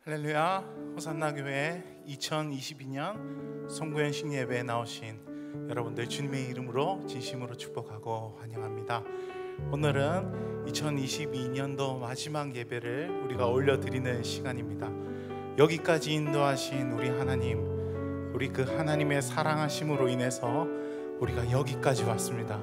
할렐루야. 호산나 교회 2022년 송구현식 예배에 나오신 여러분들 주님의 이름으로 진심으로 축복하고 환영합니다. 오늘은 2022년도 마지막 예배를 우리가 올려드리는 시간입니다. 여기까지 인도하신 우리 하나님, 우리 그 하나님의 사랑하심으로 인해서 우리가 여기까지 왔습니다.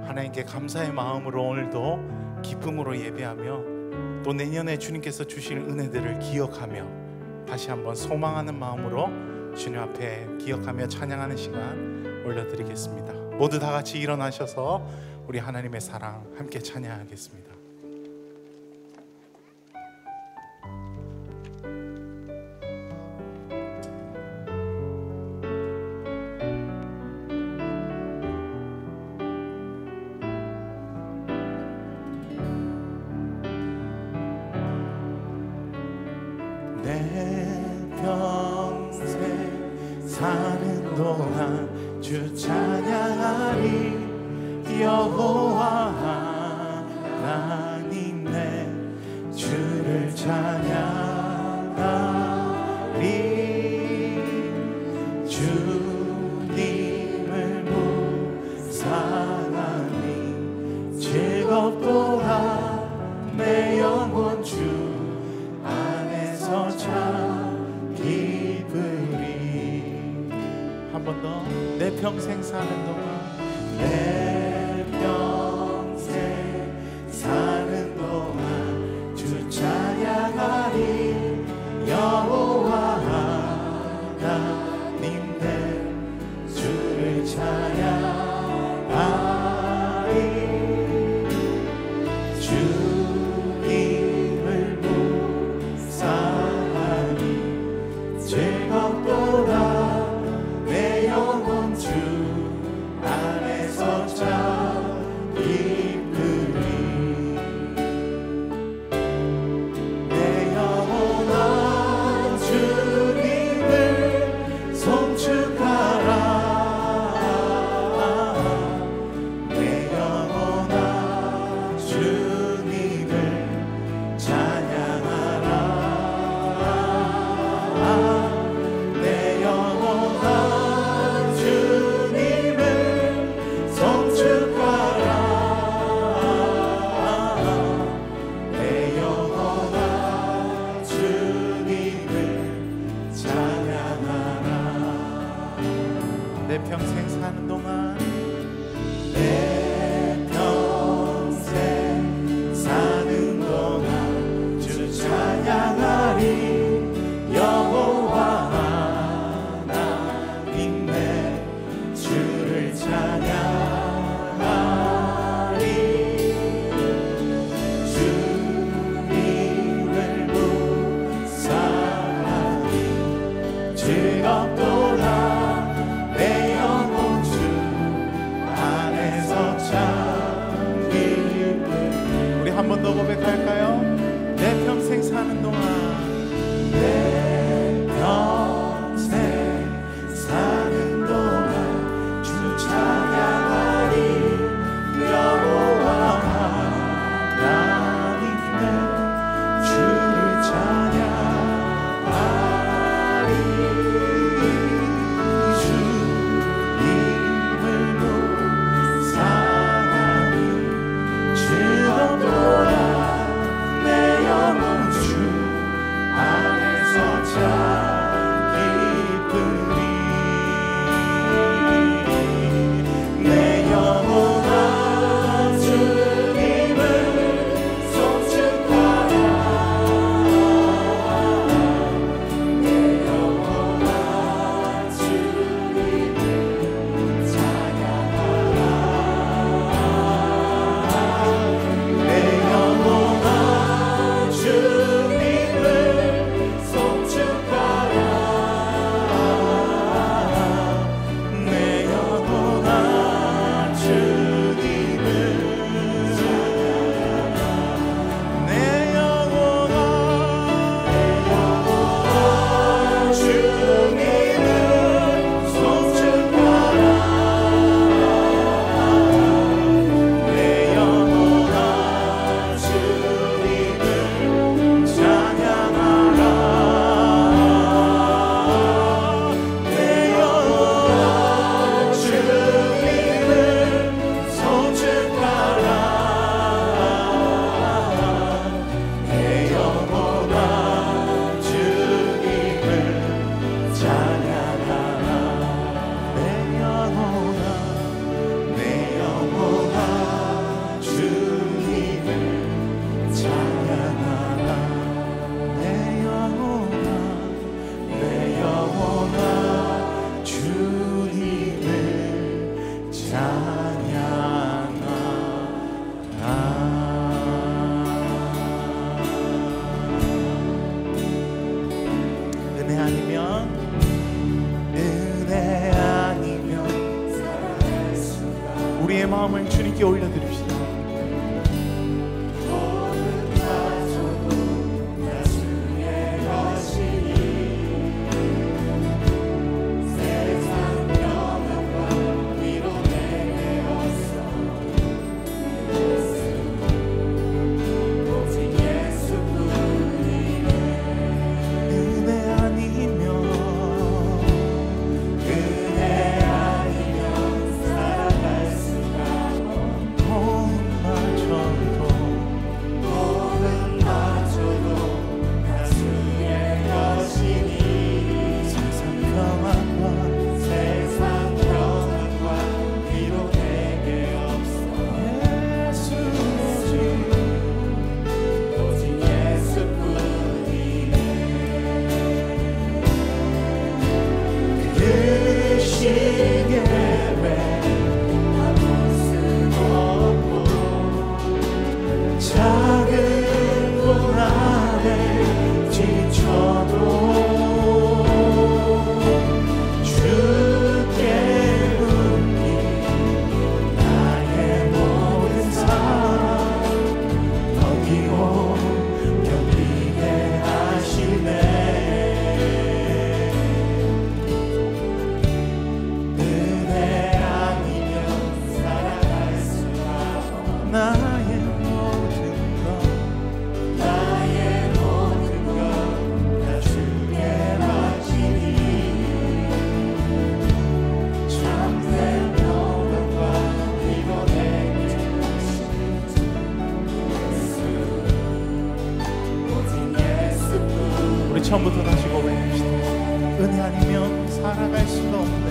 하나님께 감사의 마음으로 오늘도 기쁨으로 예배하며 또 내년에 주님께서 주실 은혜들을 기억하며 다시 한번 소망하는 마음으로 주님 앞에 기억하며 찬양하는 시간 올려드리겠습니다. 모두 다 같이 일어나셔서 우리 하나님의 사랑 함께 찬양하겠습니다. 사는 동안 주 찬양하리. 여호와 하나님 내 주를 찬양하리. 주님을 묵상하니 즐겁도다. 내 영혼 주 안에서 참 기쁘리. 한 번 더. 내 평생 사는 동안, 내 평생 사는 동안 주 찬양하리. 여호와 하나님 내 주를 찬양하리. 주님을 묵상하니 즐겁도다. 주 안에서 참 기쁘리. 내 영혼아 주님을 송축하라. 내 영혼아 주님을 찬양하라. 내 영혼아 평생 사는 동안, 내 평생 사는 동안 주 찬양하리. 여호와 하나님 내 주를 찬양하리. 주님을 묵상하니 즐겁도다. 내 영혼 주 은혜 아니면 우리의 마음을 주님께 올려드립시다. 처음부터 다시 고백합시다. 은혜 아니면 살아갈 수가 없네.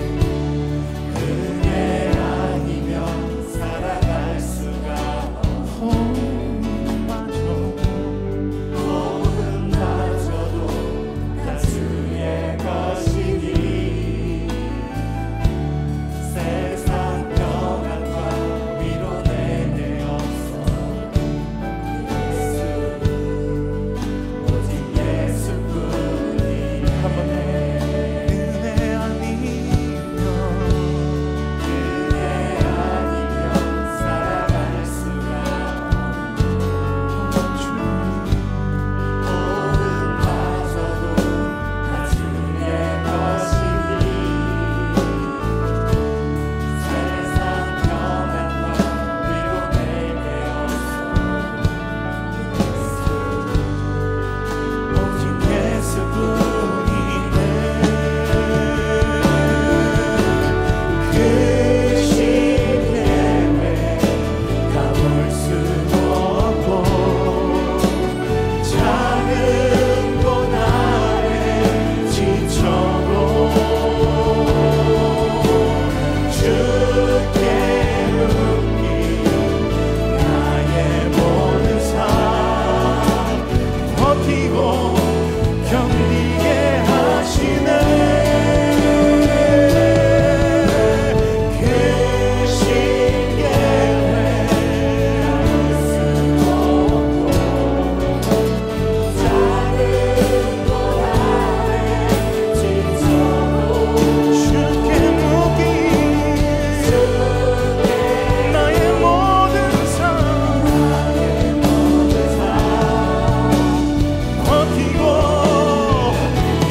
은혜 아니면 살아갈 수가 없네. 모든 마저도 다 주의 것이니 세상 평안과 위로 내게 없어.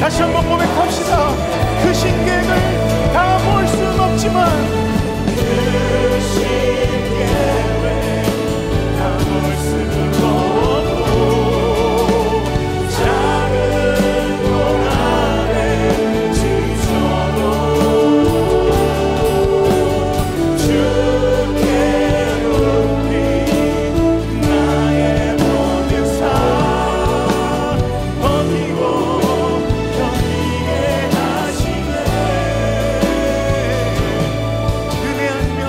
다시 한번 고백합시다. 그 신계획을 다 볼 순 없지만 그 신계획 다 볼 수도 없고 작은 고난에 지쳐도 주께 높이 나의 모든 삶 버티고 은혜 아니면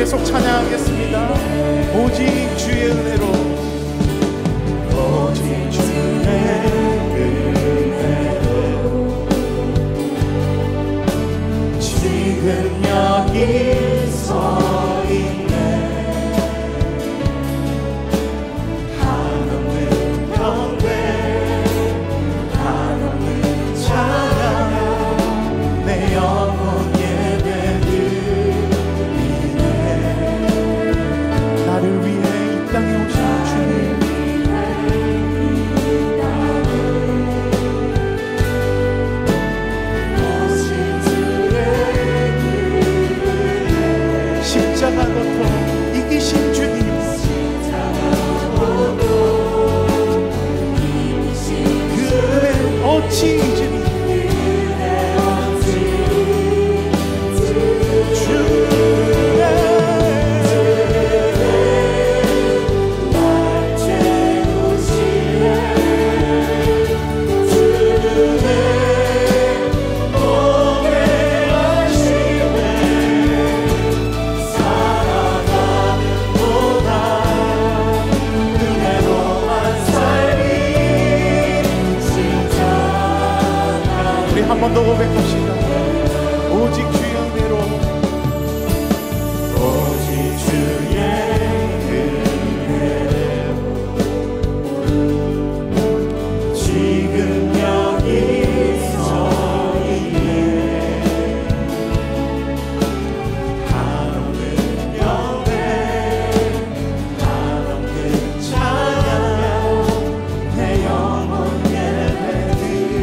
계속 찬양하겠습니다. 오직 주의 은혜로, 오직 주의 은혜로 지금 여기 서 있네. 한없는 경배, 한없는 찬양, 내 영혼 예배드리네. 나를 위해 이 땅에 오신 주님, 십자가 고통 이기신 주님, 그의 어찌 잊으리. 한 번 더 고백합시다. 오직 주의 은혜로, 오직 주의 은혜로 지금 여기 서 있네. 한없는 경배, 한없는 찬양, 내 영혼 예배드리네.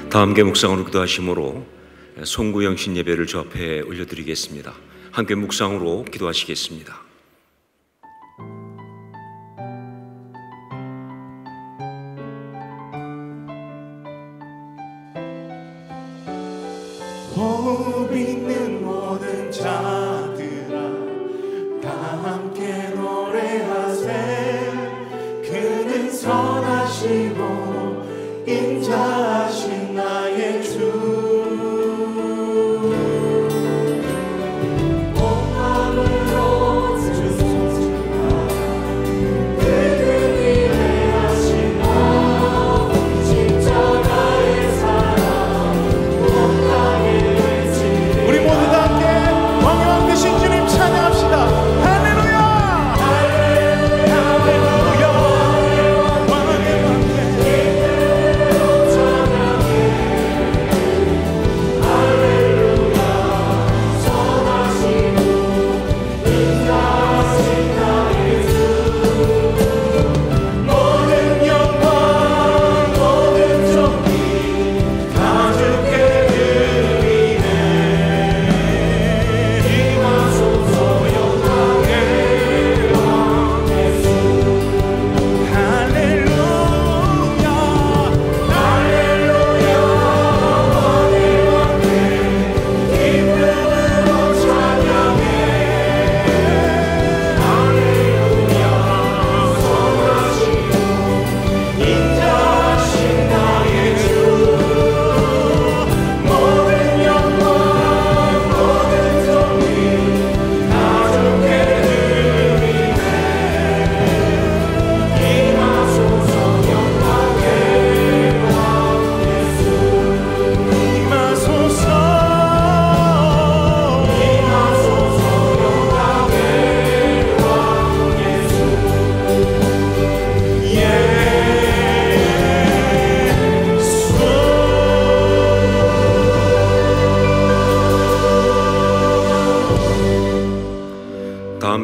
다 함께 묵상으로 기도하심으로 송구영 신 예배를 주 앞에 올려드리겠습니다. 함께 묵상으로 기도하시겠습니다. 호흡 있는 모든 자들아 다 함께 노래하세. 그는 선하시고 인자하신 나의 주.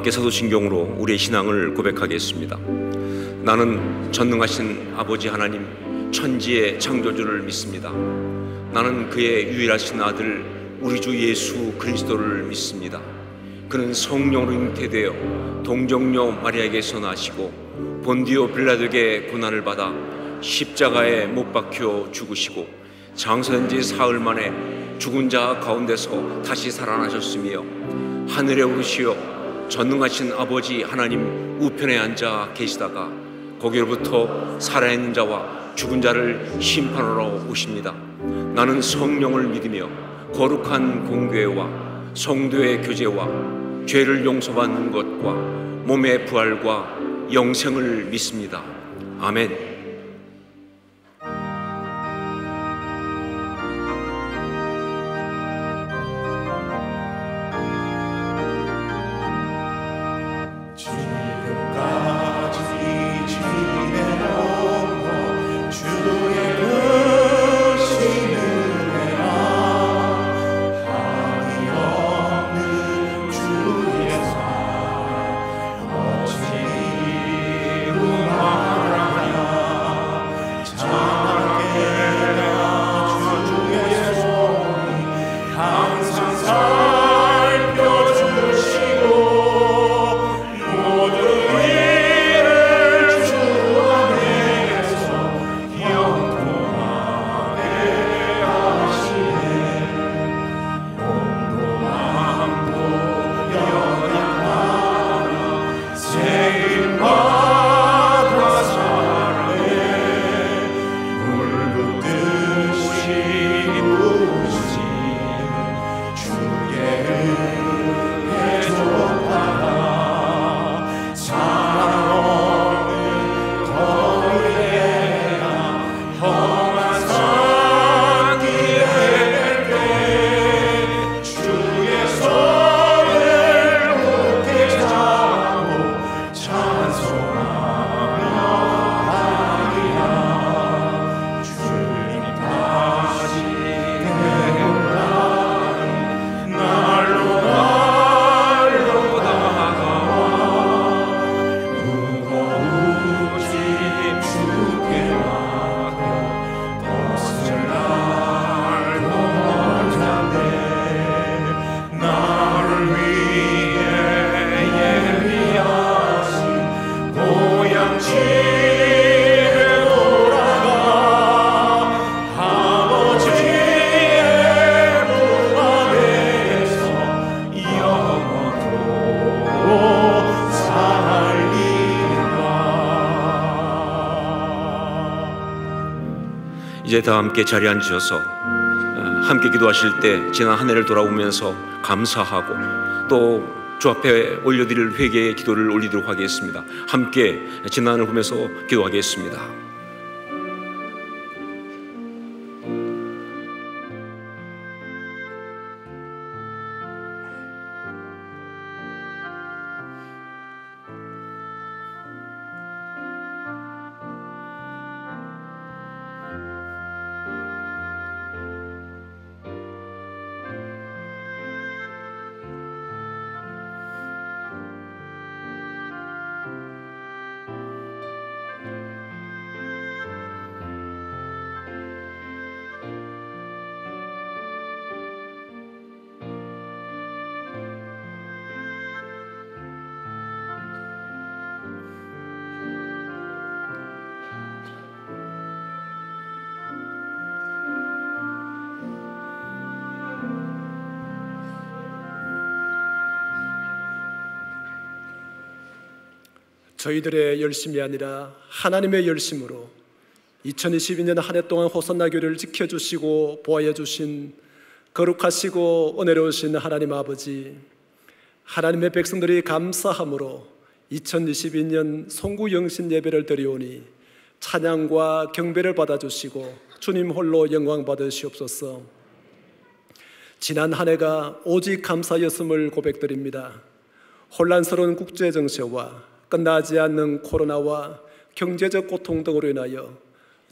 함께 사도신경으로 우리의 신앙을 고백하겠습니다. 나는 전능하신 아버지 하나님 천지의 창조주를 믿습니다. 나는 그의 유일하신 아들 우리 주 예수 그리스도를 믿습니다. 그는 성령으로 잉태되어 동정녀 마리아에게서 나시고 본디오 빌라도에게 고난을 받아 십자가에 못 박혀 죽으시고 장사된 지 사흘 만에 죽은 자 가운데서 다시 살아나셨으며 하늘에 오르시어 전능하신 아버지 하나님 우편에 앉아 계시다가 거기로부터 살아있는 자와 죽은 자를 심판하러 오십니다. 나는 성령을 믿으며 거룩한 공교회와 성도의 교제와 죄를 용서받는 것과 몸의 부활과 영생을 믿습니다. 아멘. 이제 다 함께 자리에 앉으셔서 함께 기도하실 때 지난 한 해를 돌아보면서 감사하고 또 주 앞에 올려드릴 회개의 기도를 올리도록 하겠습니다. 함께 지난 한 해를 보면서 기도하겠습니다. 저희들의 열심이 아니라 하나님의 열심으로 2022년 한 해 동안 호산나 교회를 지켜주시고 보호해 주신 거룩하시고 은혜로우신 하나님 아버지, 하나님의 백성들이 감사함으로 2022년 송구영신 예배를 드리오니 찬양과 경배를 받아주시고 주님 홀로 영광 받으시옵소서. 지난 한 해가 오직 감사였음을 고백드립니다. 혼란스러운 국제정세와 끝나지 않는 코로나와 경제적 고통 등으로 인하여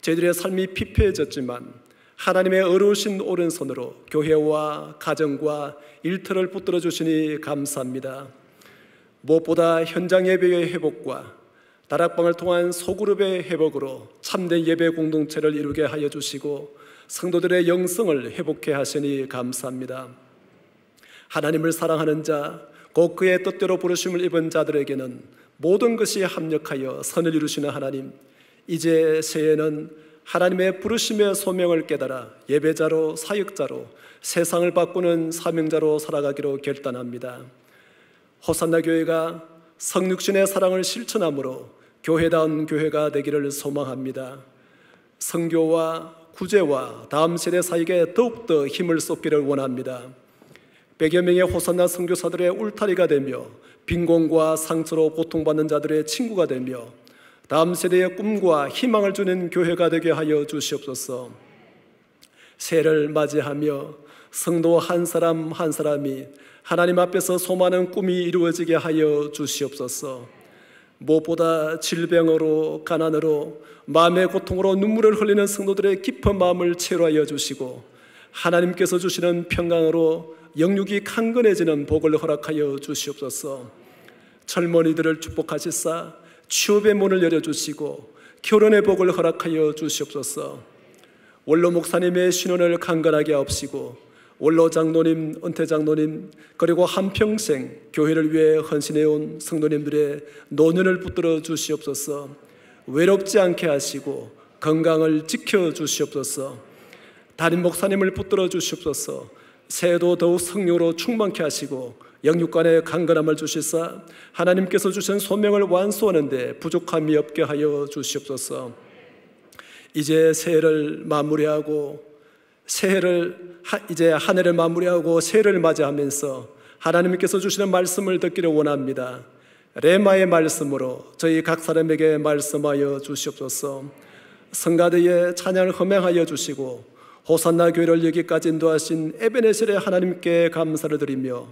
저희들의 삶이 피폐해졌지만 하나님의 어려우신 오른손으로 교회와 가정과 일터를 붙들어 주시니 감사합니다. 무엇보다 현장 예배의 회복과 다락방을 통한 소그룹의 회복으로 참된 예배 공동체를 이루게 하여 주시고 성도들의 영성을 회복해 하시니 감사합니다. 하나님을 사랑하는 자, 곧 그의 뜻대로 부르심을 입은 자들에게는 모든 것이 합력하여 선을 이루시는 하나님, 이제 새해는 하나님의 부르심의 소명을 깨달아 예배자로, 사역자로, 세상을 바꾸는 사명자로 살아가기로 결단합니다. 호산나 교회가 성육신의 사랑을 실천함으로 교회다운 교회가 되기를 소망합니다. 선교와 구제와 다음 세대 사역에 더욱더 힘을 쏟기를 원합니다. 100여 명의 호산나 선교사들의 울타리가 되며 빈곤과 상처로 고통받는 자들의 친구가 되며 다음 세대의 꿈과 희망을 주는 교회가 되게 하여 주시옵소서. 새해를 맞이하며 성도 한 사람 한 사람이 하나님 앞에서 소망하는 꿈이 이루어지게 하여 주시옵소서. 무엇보다 질병으로, 가난으로, 마음의 고통으로 눈물을 흘리는 성도들의 깊은 마음을 치료하여 주시고 하나님께서 주시는 평강으로 영육이 강건해지는 복을 허락하여 주시옵소서. 젊은이들을 축복하시사 취업의 문을 열어주시고 결혼의 복을 허락하여 주시옵소서. 원로 목사님의 신원을 강건하게 하옵시고 원로 장로님, 은퇴 장로님, 그리고 한평생 교회를 위해 헌신해온 성도님들의 노년을 붙들어 주시옵소서. 외롭지 않게 하시고 건강을 지켜 주시옵소서. 담임 목사님을 붙들어 주시옵소서. 새해도 더욱 성령으로 충만케 하시고 영육간의 강건함을 주시사 하나님께서 주신 소명을 완수하는 데 부족함이 없게 하여 주시옵소서. 이제 새해를 마무리하고 이제 한 해를 마무리하고 새해를 맞이하면서 하나님께서 주시는 말씀을 듣기를 원합니다. 레마의 말씀으로 저희 각 사람에게 말씀하여 주시옵소서. 성가대의 찬양을 허명하여 주시고 호산나 교회를 여기까지 인도하신 에베네셀의 하나님께 감사를 드리며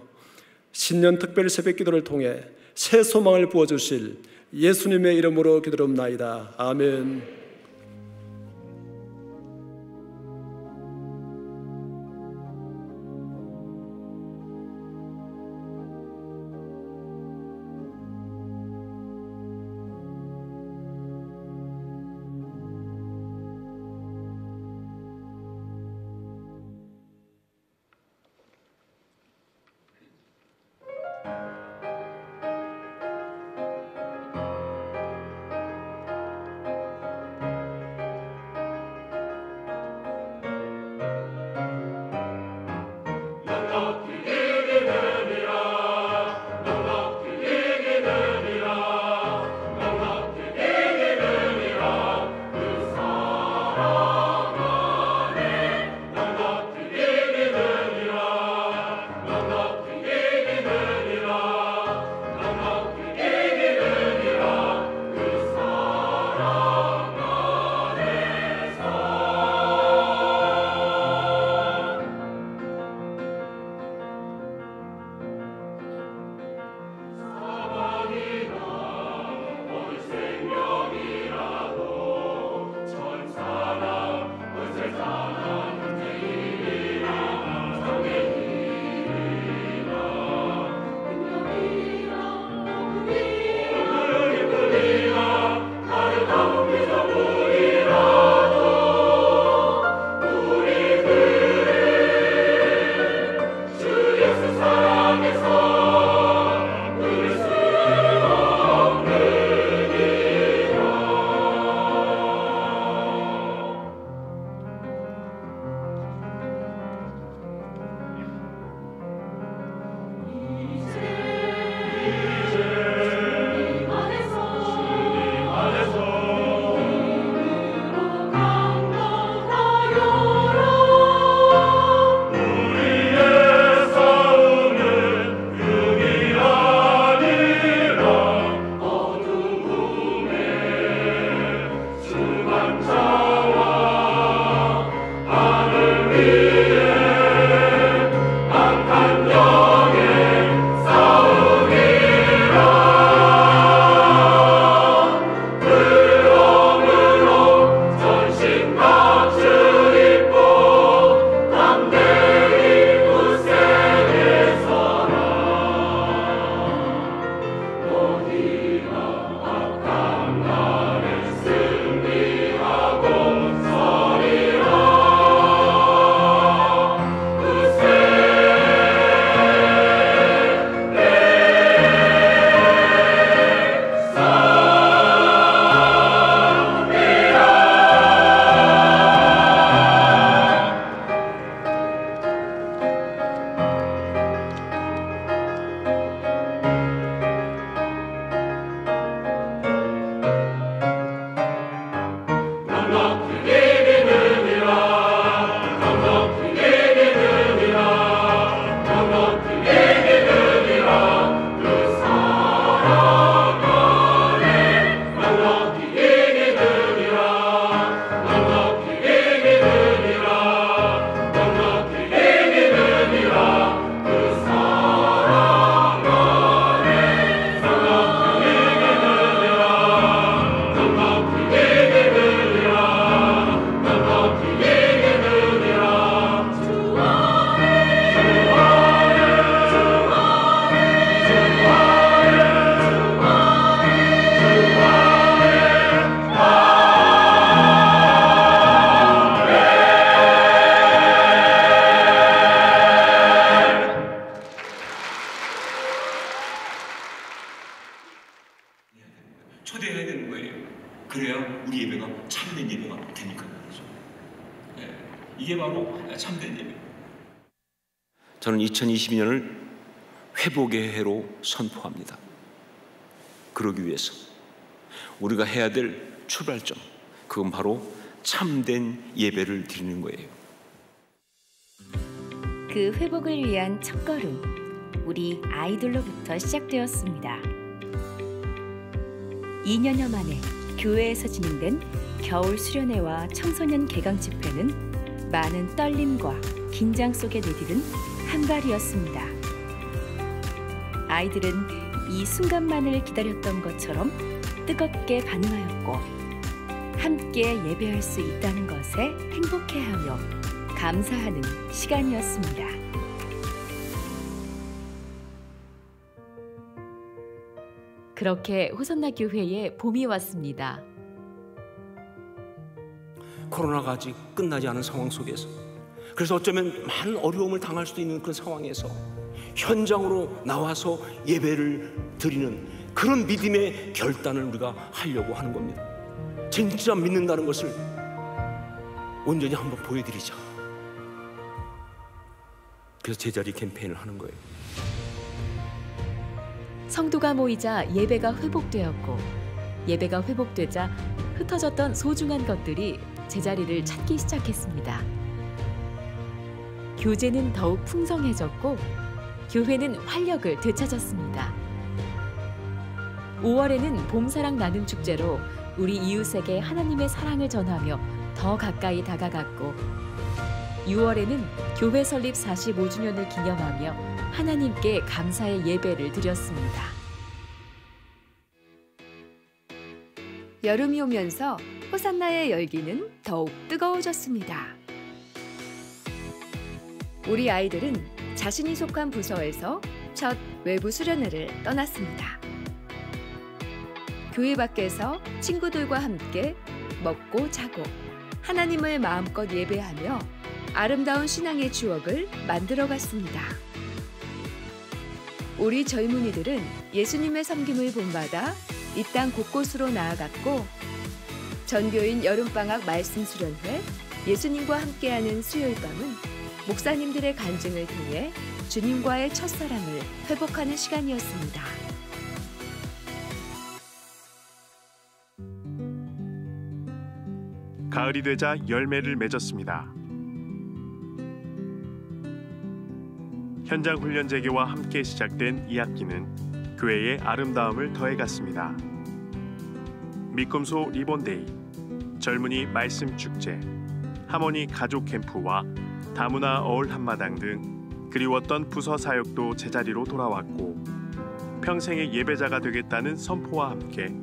신년 특별 새벽 기도를 통해 새 소망을 부어주실 예수님의 이름으로 기도합나이다. 아멘. 이게 바로 참된 예배. 저는 2022년을 회복의 해로 선포합니다. 그러기 위해서 우리가 해야 될 출발점, 그건 바로 참된 예배를 드리는 거예요. 그 회복을 위한 첫걸음, 우리 아이들로부터 시작되었습니다. 2년여 만에 교회에서 진행된 겨울 수련회와 청소년 개강 집회는 많은 떨림과 긴장 속에 내디딘 한발이었습니다. 아이들은 이 순간만을 기다렸던 것처럼 뜨겁게 반응하였고, 함께 예배할 수 있다는 것에 행복해하며 감사하는 시간이었습니다. 그렇게 호선나 교회에 봄이 왔습니다. 코로나가 아직 끝나지 않은 상황 속에서, 그래서 어쩌면 많은 어려움을 당할 수도 있는 그런 상황에서 현장으로 나와서 예배를 드리는 그런 믿음의 결단을 우리가 하려고 하는 겁니다. 진짜 믿는다는 것을 온전히 한번 보여드리자. 그래서 제자리 캠페인을 하는 거예요. 성도가 모이자 예배가 회복되었고, 예배가 회복되자 흩어졌던 소중한 것들이 제자리를 찾기 시작했습니다. 교제는 더욱 풍성해졌고, 교회는 활력을 되찾았습니다. 5월에는 봄사랑 나눔 축제로 우리 이웃에게 하나님의 사랑을 전하며 더 가까이 다가갔고, 6월에는 교회 설립 45주년을 기념하며 하나님께 감사의 예배를 드렸습니다. 여름이 오면서 호산나의 열기는 더욱 뜨거워졌습니다. 우리 아이들은 자신이 속한 부서에서 첫 외부 수련회를 떠났습니다. 교회 밖에서 친구들과 함께 먹고 자고 하나님을 마음껏 예배하며 아름다운 신앙의 추억을 만들어갔습니다. 우리 젊은이들은 예수님의 섬김을 본받아 이 땅 곳곳으로 나아갔고, 전교인 여름방학 말씀 수련회, 예수님과 함께하는 수요일 밤은 목사님들의 간증을 통해 주님과의 첫사랑을 회복하는 시간이었습니다. 가을이 되자 열매를 맺었습니다. 현장 훈련 재개와 함께 시작된 이 학기는 교회의 아름다움을 더해갔습니다. 미꿈소 리본데이, 젊은이 말씀 축제, 하모니 가족 캠프와 다문화 어울 한마당 등 그리웠던 부서 사역도 제자리로 돌아왔고, 평생의 예배자가 되겠다는 선포와 함께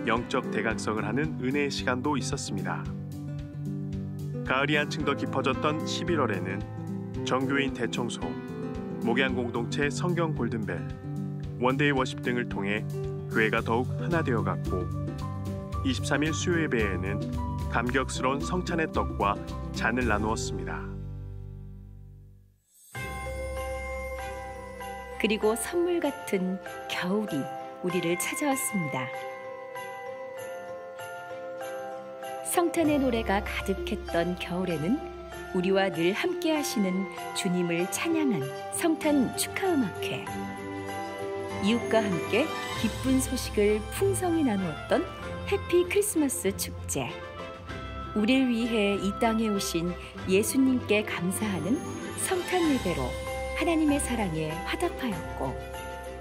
영적 대각성을 하는 은혜의 시간도 있었습니다. 가을이 한층 더 깊어졌던 11월에는 정교인 대청소, 목양 공동체 성경 골든벨, 원데이 워십 등을 통해 교회가 더욱 하나 되어갔고, 23일 수요 예배에는 감격스러운 성찬의 떡과 잔을 나누었습니다. 그리고 선물 같은 겨울이 우리를 찾아왔습니다. 성탄의 노래가 가득했던 겨울에는 우리와 늘 함께 하시는 주님을 찬양한 성탄 축하음악회, 이웃과 함께 기쁜 소식을 풍성히 나누었던 해피 크리스마스 축제, 우리를 위해 이 땅에 오신 예수님께 감사하는 성탄 예배로 하나님의 사랑에 화답하였고,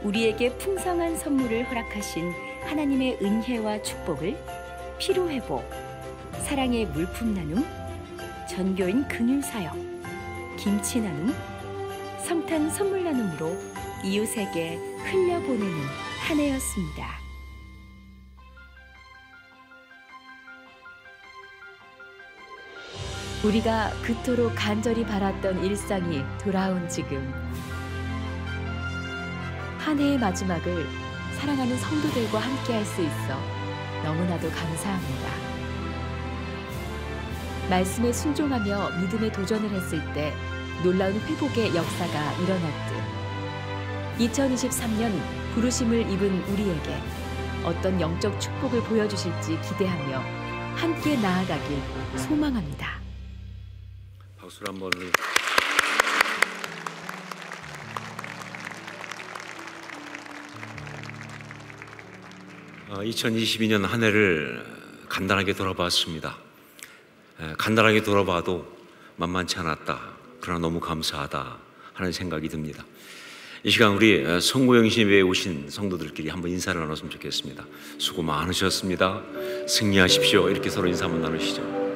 우리에게 풍성한 선물을 허락하신 하나님의 은혜와 축복을 피로회복, 사랑의 물품 나눔, 전교인 긍휼 사역, 김치 나눔, 성탄 선물 나눔으로 이웃에게 흘려보내는 한 해였습니다. 우리가 그토록 간절히 바랐던 일상이 돌아온 지금, 한 해의 마지막을 사랑하는 성도들과 함께 할 수 있어 너무나도 감사합니다. 말씀에 순종하며 믿음에 도전을 했을 때 놀라운 회복의 역사가 일어났듯, 2023년 부르심을 입은 우리에게 어떤 영적 축복을 보여주실지 기대하며 함께 나아가길 소망합니다. 박수. 박수를 한번. 2022년 한 해를 간단하게 돌아봤습니다. 간단하게 돌아봐도 만만치 않았다. 그러나 너무 감사하다 하는 생각이 듭니다. 이 시간 우리 송구영신예배에 오신 성도들끼리 한번 인사를 나눴으면 좋겠습니다. 수고 많으셨습니다. 승리하십시오. 이렇게 서로 인사 한번 나누시죠.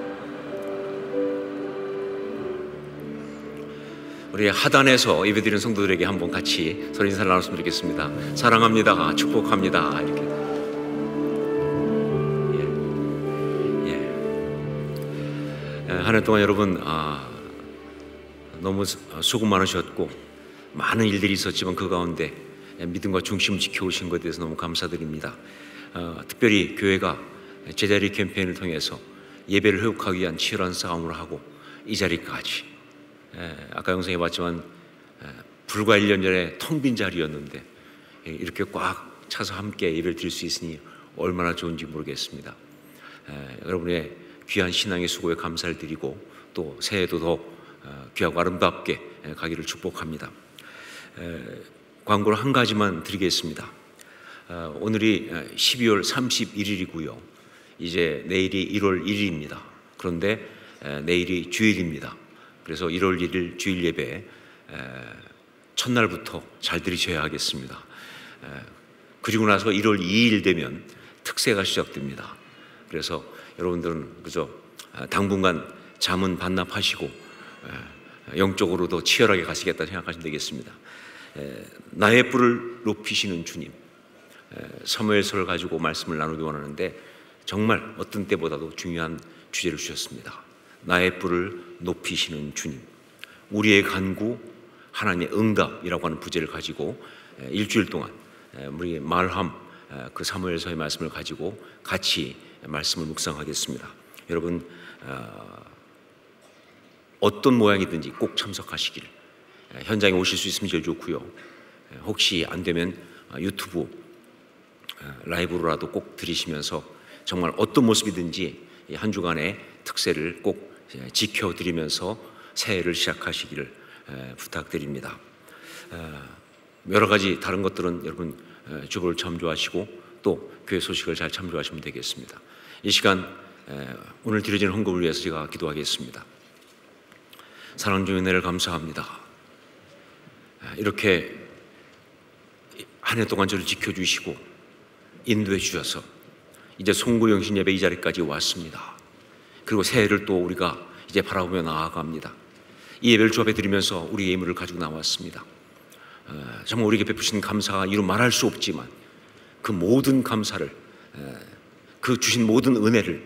우리 하단에서 예배드리는 성도들에게 한번 같이 서로 인사를 나눴으면 좋겠습니다. 사랑합니다. 축복합니다. 이렇게. 한 해 동안 여러분 너무 수고 많으셨고 많은 일들이 있었지만 그 가운데 믿음과 중심을 지켜오신 것에 대해서 너무 감사드립니다. 특별히 교회가 제자리 캠페인을 통해서 예배를 회복하기 위한 치열한 싸움을 하고 이 자리까지, 아까 영상에 봤지만 불과 1년 전에 텅 빈 자리였는데 이렇게 꽉 차서 함께 예배를 드릴 수 있으니 얼마나 좋은지 모르겠습니다. 여러분의 귀한 신앙의 수고에 감사를 드리고 또 새해도 더 귀하고 아름답게 가기를 축복합니다. 광고를 한 가지만 드리겠습니다. 오늘이 12월 31일이고요. 이제 내일이 1월 1일입니다. 그런데 내일이 주일입니다. 그래서 1월 1일 주일 예배 첫날부터 잘 들으셔야 하겠습니다. 그리고 나서 1월 2일 되면 특세가 시작됩니다. 그래서 여러분들은 그저 당분간 잠은 반납하시고 영적으로도 치열하게 가시겠다 생각하시면 되겠습니다. 나의 뿔을 높이시는 주님, 사무엘서를 가지고 말씀을 나누기 원하는데 정말 어떤 때보다도 중요한 주제를 주셨습니다. 나의 뿔을 높이시는 주님, 우리의 간구 하나님의 응답이라고 하는 부제를 가지고 일주일 동안 우리 말함 그 사무엘서의 말씀을 가지고 같이 말씀을 묵상하겠습니다. 여러분 어떤 모양이든지 꼭 참석하시길, 현장에 오실 수 있으면 제일 좋고요. 혹시 안 되면 유튜브 라이브로라도 꼭 들으시면서 정말 어떤 모습이든지 한 주간의 특세를 꼭 지켜드리면서 새해를 시작하시기를 부탁드립니다. 여러 가지 다른 것들은 여러분 주보를 참조하시고 또 교회 소식을 잘 참조하시면 되겠습니다. 이 시간 오늘 드려지는 헌금을 위해서 제가 기도하겠습니다. 사랑 중의 은혜를 감사합니다. 이렇게 한 해 동안 저를 지켜주시고 인도해 주셔서 이제 송구영신 예배 이 자리까지 왔습니다. 그리고 새해를 또 우리가 이제 바라보며 나아갑니다. 이 예배를 주 앞에 드리면서 우리의 예물을 가지고 나왔습니다. 정말 우리에게 베푸신 감사가 이루 말할 수 없지만 그 모든 감사를, 그 주신 모든 은혜를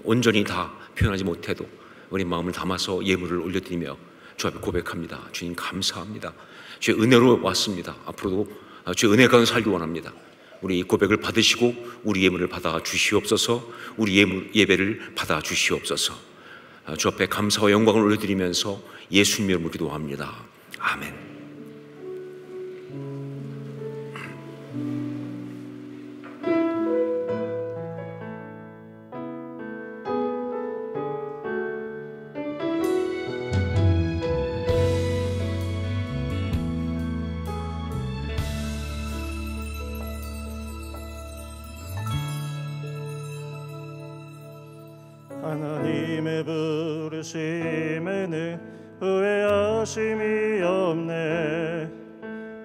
온전히 다 표현하지 못해도 우리 마음을 담아서 예물을 올려드리며 주 앞에 고백합니다. 주님 감사합니다. 주의 은혜로 왔습니다. 앞으로도 주의 은혜 가운데 살기 원합니다. 우리 이 고백을 받으시고 우리 예물을 받아 주시옵소서. 우리 예배를 받아 주시옵소서. 주 앞에 감사와 영광을 올려드리면서 예수님의 이름으로 기도합니다. 아멘. 하나님의 부르심에는 후회하심이 없네.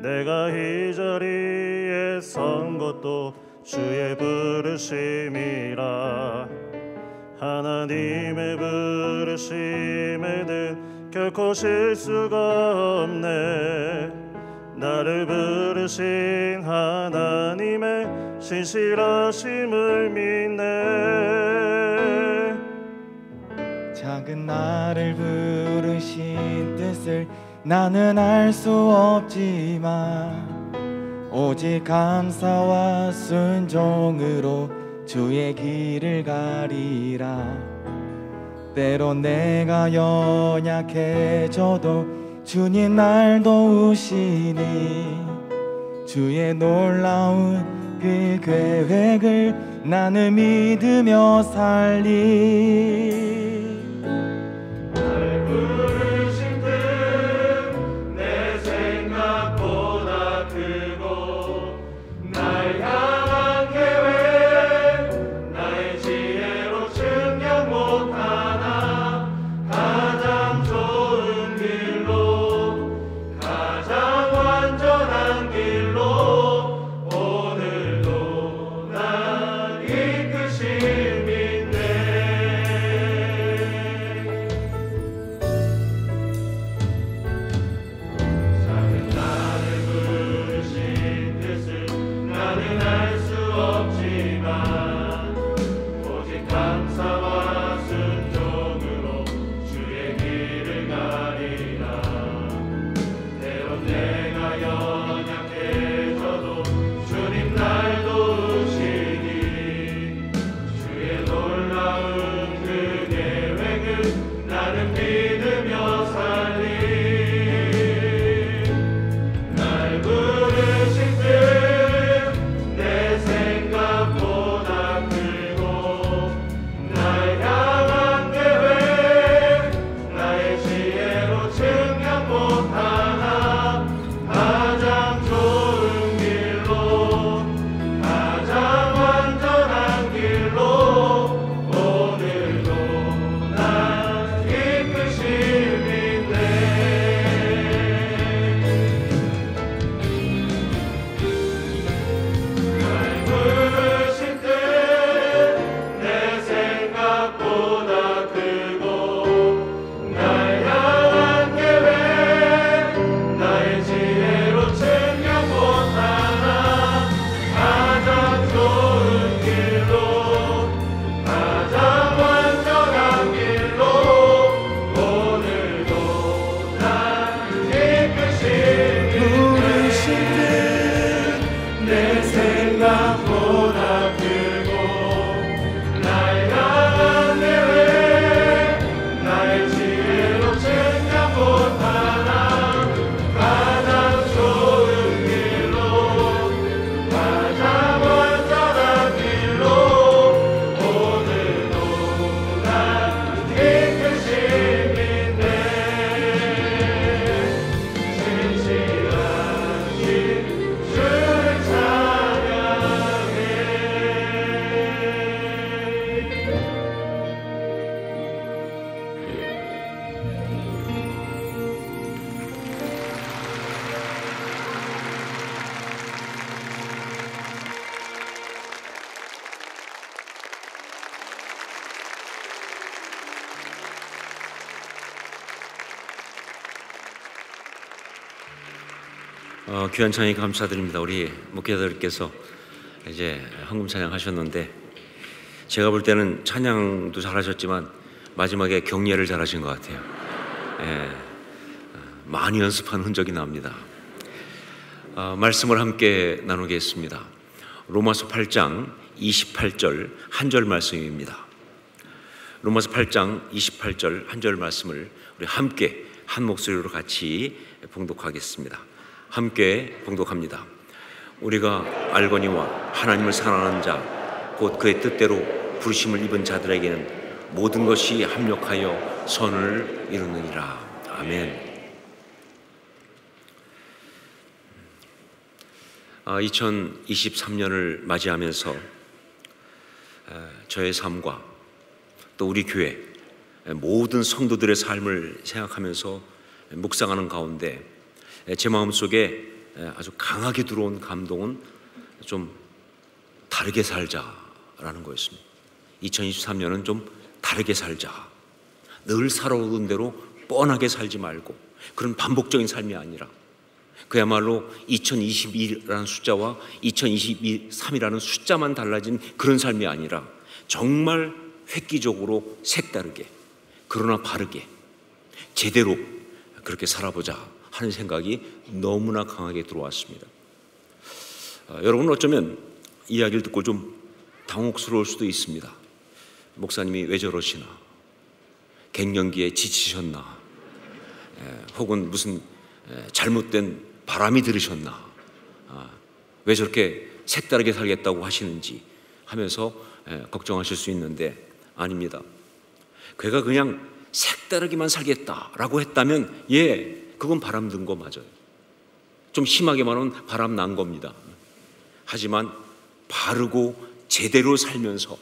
내가 이 자리에 선 것도 주의 부르심이라. 하나님의 부르심에는 결코 실수가 없네. 나를 부르신 하나님의 신실하심을 믿네. 작은 나를 부르신 뜻을 나는 알 수 없지만 오직 감사와 순종으로 주의 길을 가리라. 때론 내가 연약해져도 주님 날 도우시니 주의 놀라운 그 계획을 나는 믿으며 살리. 나를 부르신 연약해져도 주님 날 도우시니 주의 놀라운 그 계획을 나는 믿으며 살리 날 부르신 듯 내 생각보다 크고 날 향한 계획 나의 지혜로 증명 못하나 가장 좋은 길로 가장 완전한 길로 오늘도 날 이끄심인데 날 부르신 뜻 내 생각보다 크고 날 향한 계획 나의 지혜로 증명 못하나 가장 좋은 길로 가장 완전한 길로 오늘도 날 이끄시니 내 생각보다 크고 날 향한 계획 나의 지혜로 증명 못하나 가장 좋은 길로 가장 완전한 길로 오늘도 날 이끄심인데 진실하신 주를 찬양해. 귀한 찬양 감사드립니다. 우리 목회자들께서 이제 헌금 찬양 하셨는데 제가 볼 때는 찬양도 잘하셨지만 마지막에 경례를 잘하신 것 같아요. 예, 많이 연습한 흔적이 납니다. 말씀을 함께 나누겠습니다. 로마서 8장 28절 한 절 말씀입니다. 로마서 8장 28절 한 절 말씀을 우리 함께 한 목소리로 같이 봉독하겠습니다. 함께 봉독합니다. 우리가 알거니와 하나님을 사랑하는 자 곧 그의 뜻대로 부르심을 입은 자들에게는 모든 것이 합력하여 선을 이루느니라. 아멘. 2023년을 맞이하면서 저의 삶과 또 우리 교회 모든 성도들의 삶을 생각하면서 묵상하는 가운데 제 마음속에 아주 강하게 들어온 감동은 좀 다르게 살자라는 거였습니다. 2023년은 좀 다르게 살자. 늘 살아오던 대로 뻔하게 살지 말고 그런 반복적인 삶이 아니라 그야말로 2022라는 숫자와 2023이라는 숫자만 달라진 그런 삶이 아니라 정말 획기적으로 색다르게 그러나 바르게 제대로 그렇게 살아보자 하는 생각이 너무나 강하게 들어왔습니다. 여러분은 어쩌면 이야기를 듣고 좀 당혹스러울 수도 있습니다. 목사님이 왜 저러시나? 갱년기에 지치셨나? 혹은 무슨 잘못된 바람이 들으셨나? 왜 저렇게 색다르게 살겠다고 하시는지 하면서 걱정하실 수 있는데 아닙니다. 그가 그냥 색다르게만 살겠다라고 했다면 그건 바람 든 거 맞아요. 좀 심하게 말하면 바람 난 겁니다. 하지만 바르고 제대로 살면서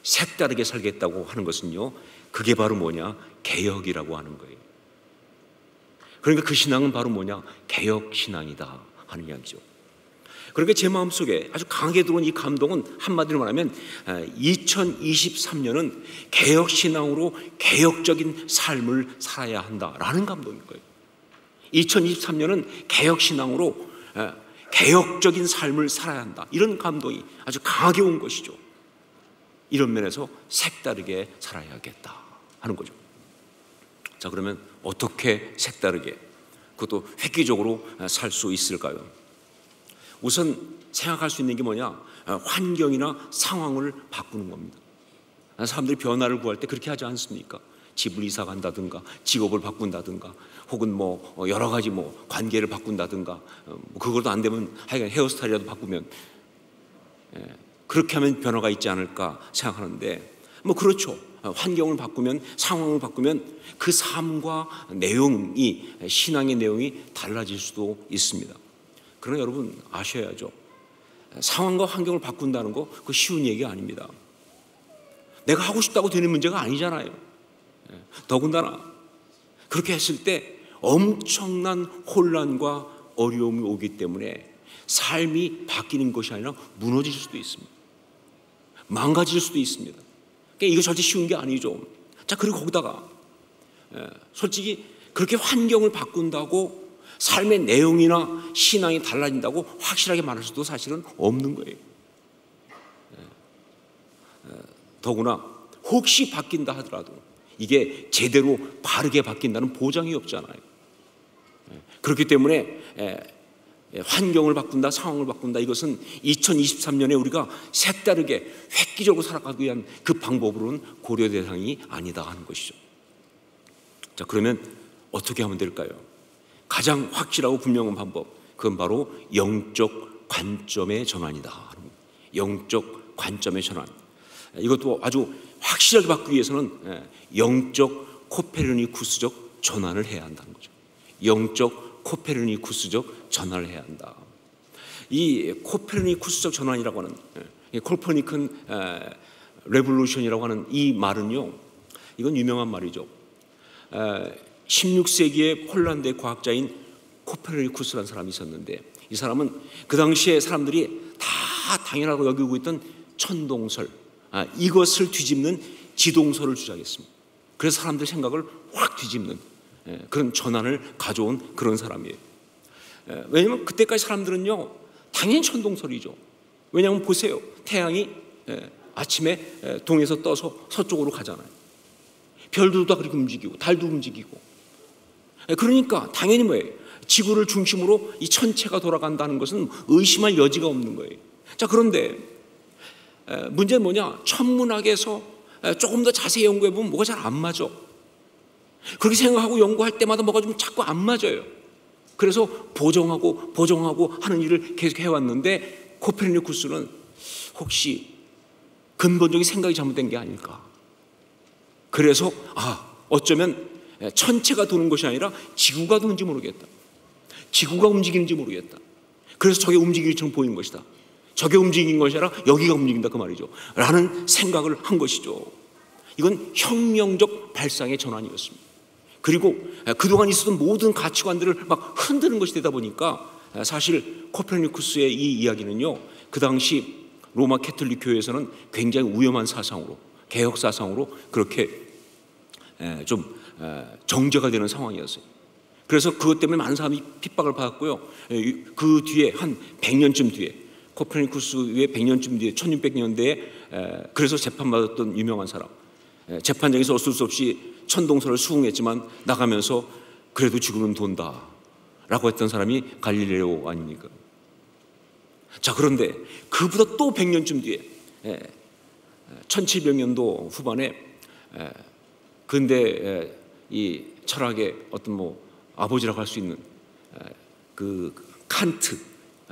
색다르게 살겠다고 하는 것은요, 그게 바로 뭐냐? 개혁이라고 하는 거예요. 그러니까 그 신앙은 바로 뭐냐? 개혁신앙이다 하는 이야기죠. 그러니까 제 마음속에 아주 강하게 들어온 이 감동은 한마디로 말하면 2023년은 개혁신앙으로 개혁적인 삶을 살아야 한다라는 감동인 거예요. 2023년은 개혁신앙으로 개혁적인 삶을 살아야 한다, 이런 감동이 아주 강하게 온 것이죠. 이런 면에서 색다르게 살아야겠다 하는 거죠. 자, 그러면 어떻게 색다르게 그것도 획기적으로 살 수 있을까요? 우선 생각할 수 있는 게 뭐냐? 환경이나 상황을 바꾸는 겁니다. 사람들이 변화를 구할 때 그렇게 하지 않습니까? 집을 이사 간다든가 직업을 바꾼다든가 혹은 뭐 여러 가지 뭐 관계를 바꾼다든가 그것도 안 되면 하여간 헤어스타일이라도 바꾸면 그렇게 하면 변화가 있지 않을까 생각하는데 뭐 그렇죠. 환경을 바꾸면 상황을 바꾸면 그 삶과 내용이 신앙의 내용이 달라질 수도 있습니다. 그러나 여러분 아셔야죠. 상황과 환경을 바꾼다는 거 그거 쉬운 얘기가 아닙니다. 내가 하고 싶다고 되는 문제가 아니잖아요. 더군다나 그렇게 했을 때 엄청난 혼란과 어려움이 오기 때문에 삶이 바뀌는 것이 아니라 무너질 수도 있습니다. 망가질 수도 있습니다. 그러니까 이거 절대 쉬운 게 아니죠. 자, 그리고 거기다가 솔직히 그렇게 환경을 바꾼다고 삶의 내용이나 신앙이 달라진다고 확실하게 말할 수도 사실은 없는 거예요. 더구나 혹시 바뀐다 하더라도 이게 제대로 바르게 바뀐다는 보장이 없잖아요. 그렇기 때문에 환경을 바꾼다, 상황을 바꾼다, 이것은 2023년에 우리가 색다르게 획기적으로 살아가기 위한 그 방법으로는 고려 대상이 아니다 하는 것이죠. 자, 그러면 어떻게 하면 될까요? 가장 확실하고 분명한 방법, 그건 바로 영적 관점의 전환이다. 영적 관점의 전환. 이것도 아주 확실하게 바꾸기 위해서는 영적 코페르니쿠스적 전환을 해야 한다는 거죠. 영적 코페르니쿠스적 전환을 해야 한다. 이 코페르니쿠스적 전환이라고 하는 코퍼니큰 레볼루션이라고 하는 이 말은요, 이건 유명한 말이죠. 16세기의 폴란드의 과학자인 코페르니쿠스라는 사람이 있었는데 이 사람은 그 당시에 사람들이 다 당연하다고 여기고 있던 천동설, 이것을 뒤집는 지동설을 주장했습니다. 그래서 사람들 생각을 확 뒤집는 그런 전환을 가져온 그런 사람이에요. 왜냐하면 그때까지 사람들은요 당연히 천동설이죠. 왜냐하면 보세요, 태양이 아침에 동에서 떠서 서쪽으로 가잖아요. 별들도 다 그렇게 움직이고 달도 움직이고, 그러니까 당연히 뭐예요? 지구를 중심으로 이 천체가 돌아간다는 것은 의심할 여지가 없는 거예요. 자, 그런데 문제는 뭐냐? 천문학에서 조금 더 자세히 연구해 보면 뭐가 잘 안 맞아. 그렇게 생각하고 연구할 때마다 뭐가 좀 자꾸 안 맞아요. 그래서 보정하고 하는 일을 계속 해왔는데 코페르니쿠스는 혹시 근본적인 생각이 잘못된 게 아닐까. 그래서 어쩌면 천체가 도는 것이 아니라 지구가 도는지 모르겠다. 지구가 움직이는지 모르겠다. 그래서 저게 움직이기처럼 보이는 것이다. 저게 움직인 것이 아니라 여기가 움직인다 그 말이죠. 라는 생각을 한 것이죠. 이건 혁명적 발상의 전환이었습니다. 그리고 그동안 있었던 모든 가치관들을 막 흔드는 것이 되다 보니까 사실 코페르니쿠스의 이 이야기는요, 그 당시 로마 캐톨릭 교회에서는 굉장히 위험한 사상으로, 개혁 사상으로 그렇게 좀 정죄가 되는 상황이었어요. 그래서 그것 때문에 많은 사람이 핍박을 받았고요. 그 뒤에 한 100년쯤 뒤에, 코페르니쿠스의 100년쯤 뒤에 1600년대에 그래서 재판받았던 유명한 사람, 재판장에서 어쩔 수 없이 천동설을 수긍했지만 나가면서 그래도 지구는 돈다 라고 했던 사람이 갈릴레오 아닙니까? 자, 그런데 그보다 또 100년쯤 뒤에 1700년도 후반에 근대 이 철학의 어떤 뭐 아버지라고 할 수 있는 그 칸트,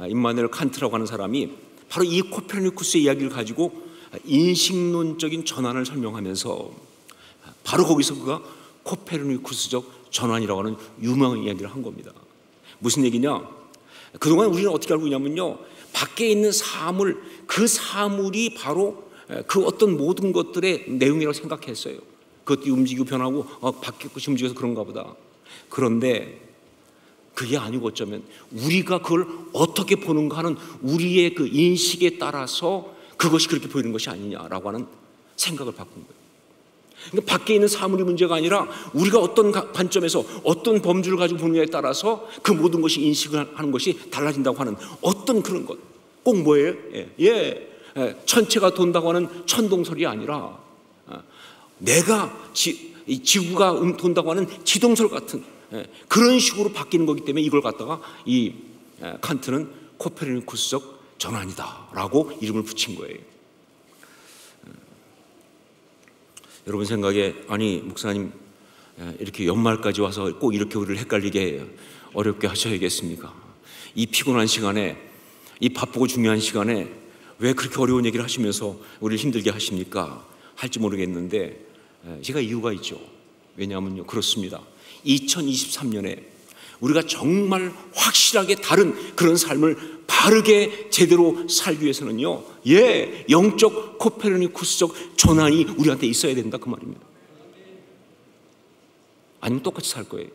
임마누엘 칸트라고 하는 사람이 바로 이 코페르니쿠스의 이야기를 가지고 인식론적인 전환을 설명하면서 바로 거기서 그가 코페르니쿠스적 전환이라고 하는 유명한 이야기를 한 겁니다. 무슨 얘기냐? 그동안 우리는 어떻게 알고 있냐면요, 밖에 있는 사물, 그 사물이 바로 그 어떤 모든 것들의 내용이라고 생각했어요. 그것도 움직이고 변하고 밖에 것이 움직여서 그런가 보다. 그런데 그게 아니고 어쩌면 우리가 그걸 어떻게 보는가 하는 우리의 그 인식에 따라서 그것이 그렇게 보이는 것이 아니냐라고 하는 생각을 바꾼 거예요. 그러니까 밖에 있는 사물이 문제가 아니라 우리가 어떤 관점에서 어떤 범주를 가지고 보느냐에 따라서 그 모든 것이 인식을 하는 것이 달라진다고 하는 어떤 그런 것. 꼭 뭐예요? 천체가 돈다고 하는 천동설이 아니라 내가 지구가 돈다고 하는 지동설 같은 그런 식으로 바뀌는 거기 때문에 이걸 갖다가 이 칸트는 코페르니쿠스적 전환이다라고 이름을 붙인 거예요. 여러분 생각에 아니 목사님 이렇게 연말까지 와서 꼭 이렇게 우리를 헷갈리게 어렵게 하셔야겠습니까? 이 피곤한 시간에, 이 바쁘고 중요한 시간에 왜 그렇게 어려운 얘기를 하시면서 우리를 힘들게 하십니까? 할지 모르겠는데 제가 이유가 있죠. 왜냐하면요, 그렇습니다. 2023년에 우리가 정말 확실하게 다른 그런 삶을 바르게 제대로 살기 위해서는요, 영적 코페르니쿠스적 전환이 우리한테 있어야 된다 그 말입니다. 아니면 똑같이 살 거예요.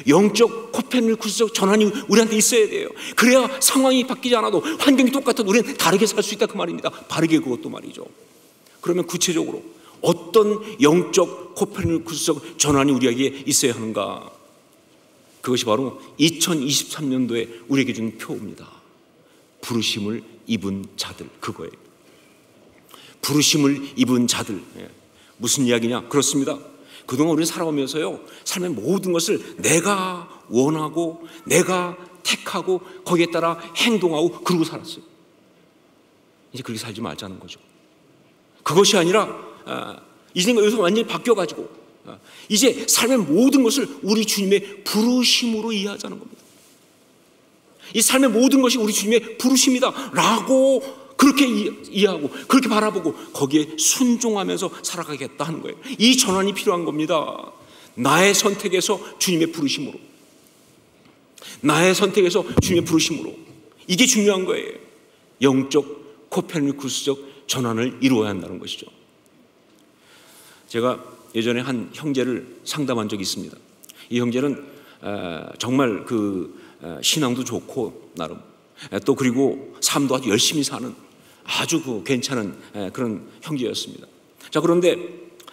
영적 코페르니쿠스적 전환이 우리한테 있어야 돼요. 그래야 상황이 바뀌지 않아도 환경이 똑같아도 우리는 다르게 살 수 있다 그 말입니다. 바르게, 그것도 말이죠. 그러면 구체적으로 어떤 영적 코페르니쿠스적 전환이 우리에게 있어야 하는가? 그것이 바로 2023년도에 우리에게 준 표입니다. 부르심을 입은 자들, 그거예요. 부르심을 입은 자들. 무슨 이야기냐? 그렇습니다. 그동안 우리는 살아오면서요, 삶의 모든 것을 내가 원하고 내가 택하고 거기에 따라 행동하고 그러고 살았어요. 이제 그렇게 살지 말자는 거죠. 그것이 아니라 이제 여기서 완전히 바뀌어가지고 이제 삶의 모든 것을 우리 주님의 부르심으로 이해하자는 겁니다. 이 삶의 모든 것이 우리 주님의 부르심이다 라고 그렇게 이해하고 그렇게 바라보고 거기에 순종하면서 살아가겠다 하는 거예요. 이 전환이 필요한 겁니다. 나의 선택에서 주님의 부르심으로, 나의 선택에서 주님의 부르심으로, 이게 중요한 거예요. 영적 코페르니쿠스적 전환을 이루어야 한다는 것이죠. 제가 예전에 한 형제를 상담한 적이 있습니다. 이 형제는 정말 신앙도 좋고 나름 또 그리고 삶도 아주 열심히 사는 아주 괜찮은 그런 형제였습니다. 자, 그런데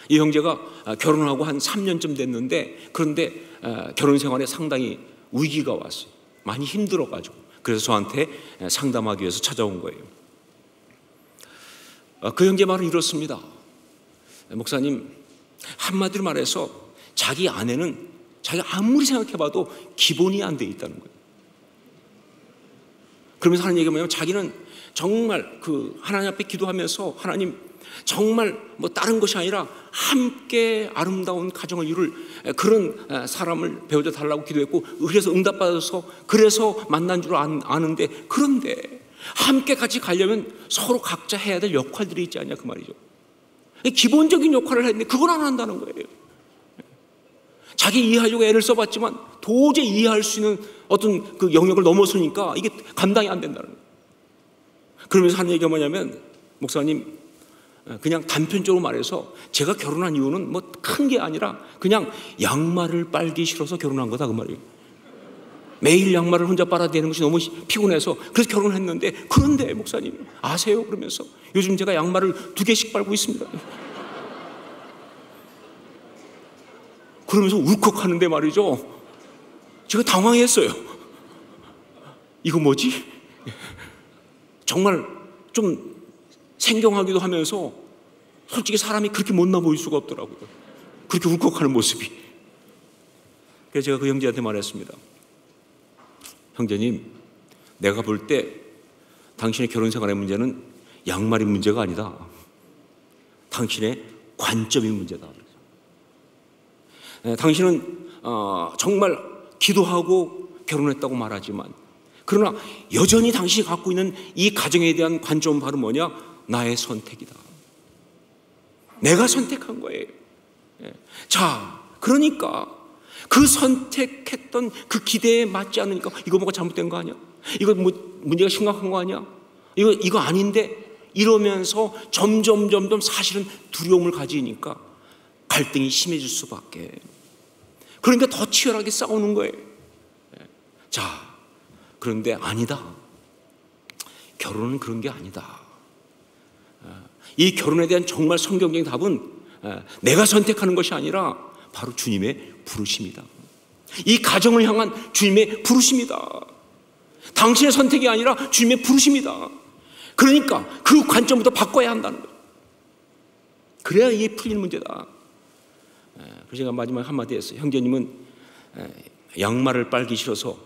이 형제가 결혼하고 한 3년쯤 됐는데, 그런데 결혼 생활에 상당히 위기가 왔어요. 많이 힘들어가지고. 그래서 저한테 상담하기 위해서 찾아온 거예요. 그 형제 말은 이렇습니다. 목사님, 한마디로 말해서 자기 아내는 자기가 아무리 생각해봐도 기본이 안 돼 있다는 거예요. 그러면서 하는 얘기가 뭐냐면, 자기는 정말 하나님 앞에 기도하면서 하나님 정말 다른 것이 아니라 함께 아름다운 가정을 이룰 그런 사람을 배워줘 달라고 기도했고, 그래서 응답받아서 그래서 만난 줄 아는데, 그런데 함께 같이 가려면 서로 각자 해야 될 역할들이 있지 않냐 그 말이죠. 기본적인 역할을 했는데 그걸 안 한다는 거예요. 자기 이해하려고 애를 써봤지만 도저히 이해할 수 있는 어떤 그 영역을 넘어서니까 이게 감당이 안 된다는 거예요. 그러면서 하는 얘기가 뭐냐면, 목사님, 그냥 단편적으로 말해서 제가 결혼한 이유는 큰 게 아니라 그냥 양말을 빨기 싫어서 결혼한 거다 그 말이에요. 매일 양말을 혼자 빨아야 되는 것이 너무 피곤해서 그래서 결혼을 했는데, 그런데 목사님 아세요? 그러면서 요즘 제가 양말을 2개씩 빨고 있습니다. 그러면서 울컥하는데 말이죠, 제가 당황했어요. 이거 뭐지? 정말 좀 생경하기도 하면서 솔직히 사람이 그렇게 못나 보일 수가 없더라고요. 그렇게 울컥하는 모습이. 그래서 제가 그 형제한테 말했습니다. 형제님, 내가 볼 때 당신의 결혼 생활의 문제는 양말이 문제가 아니다. 당신의 관점이 문제다. 당신은 정말 기도하고 결혼했다고 말하지만, 그러나 여전히 당신이 갖고 있는 이 가정에 대한 관점은 바로 뭐냐? 나의 선택이다. 내가 선택한 거예요. 자, 그러니까 그 선택했던 그 기대에 맞지 않으니까 이거 뭐가 잘못된 거 아니야? 이거 문제가 심각한 거 아니야? 이거 아닌데? 이러면서 점점 사실은 두려움을 가지니까 갈등이 심해질 수밖에. 그러니까 더 치열하게 싸우는 거예요. 자, 그런데 아니다. 결혼은 그런 게 아니다. 이 결혼에 대한 정말 성경적인 답은 내가 선택하는 것이 아니라 바로 주님의 부르심이다. 이 가정을 향한 주님의 부르심이다. 당신의 선택이 아니라 주님의 부르심이다. 그러니까 그 관점부터 바꿔야 한다는 거예요. 그래야 이게 풀리는 문제다. 그래서 제가 마지막 한마디 했어요. 형제님은 양말을 빨기 싫어서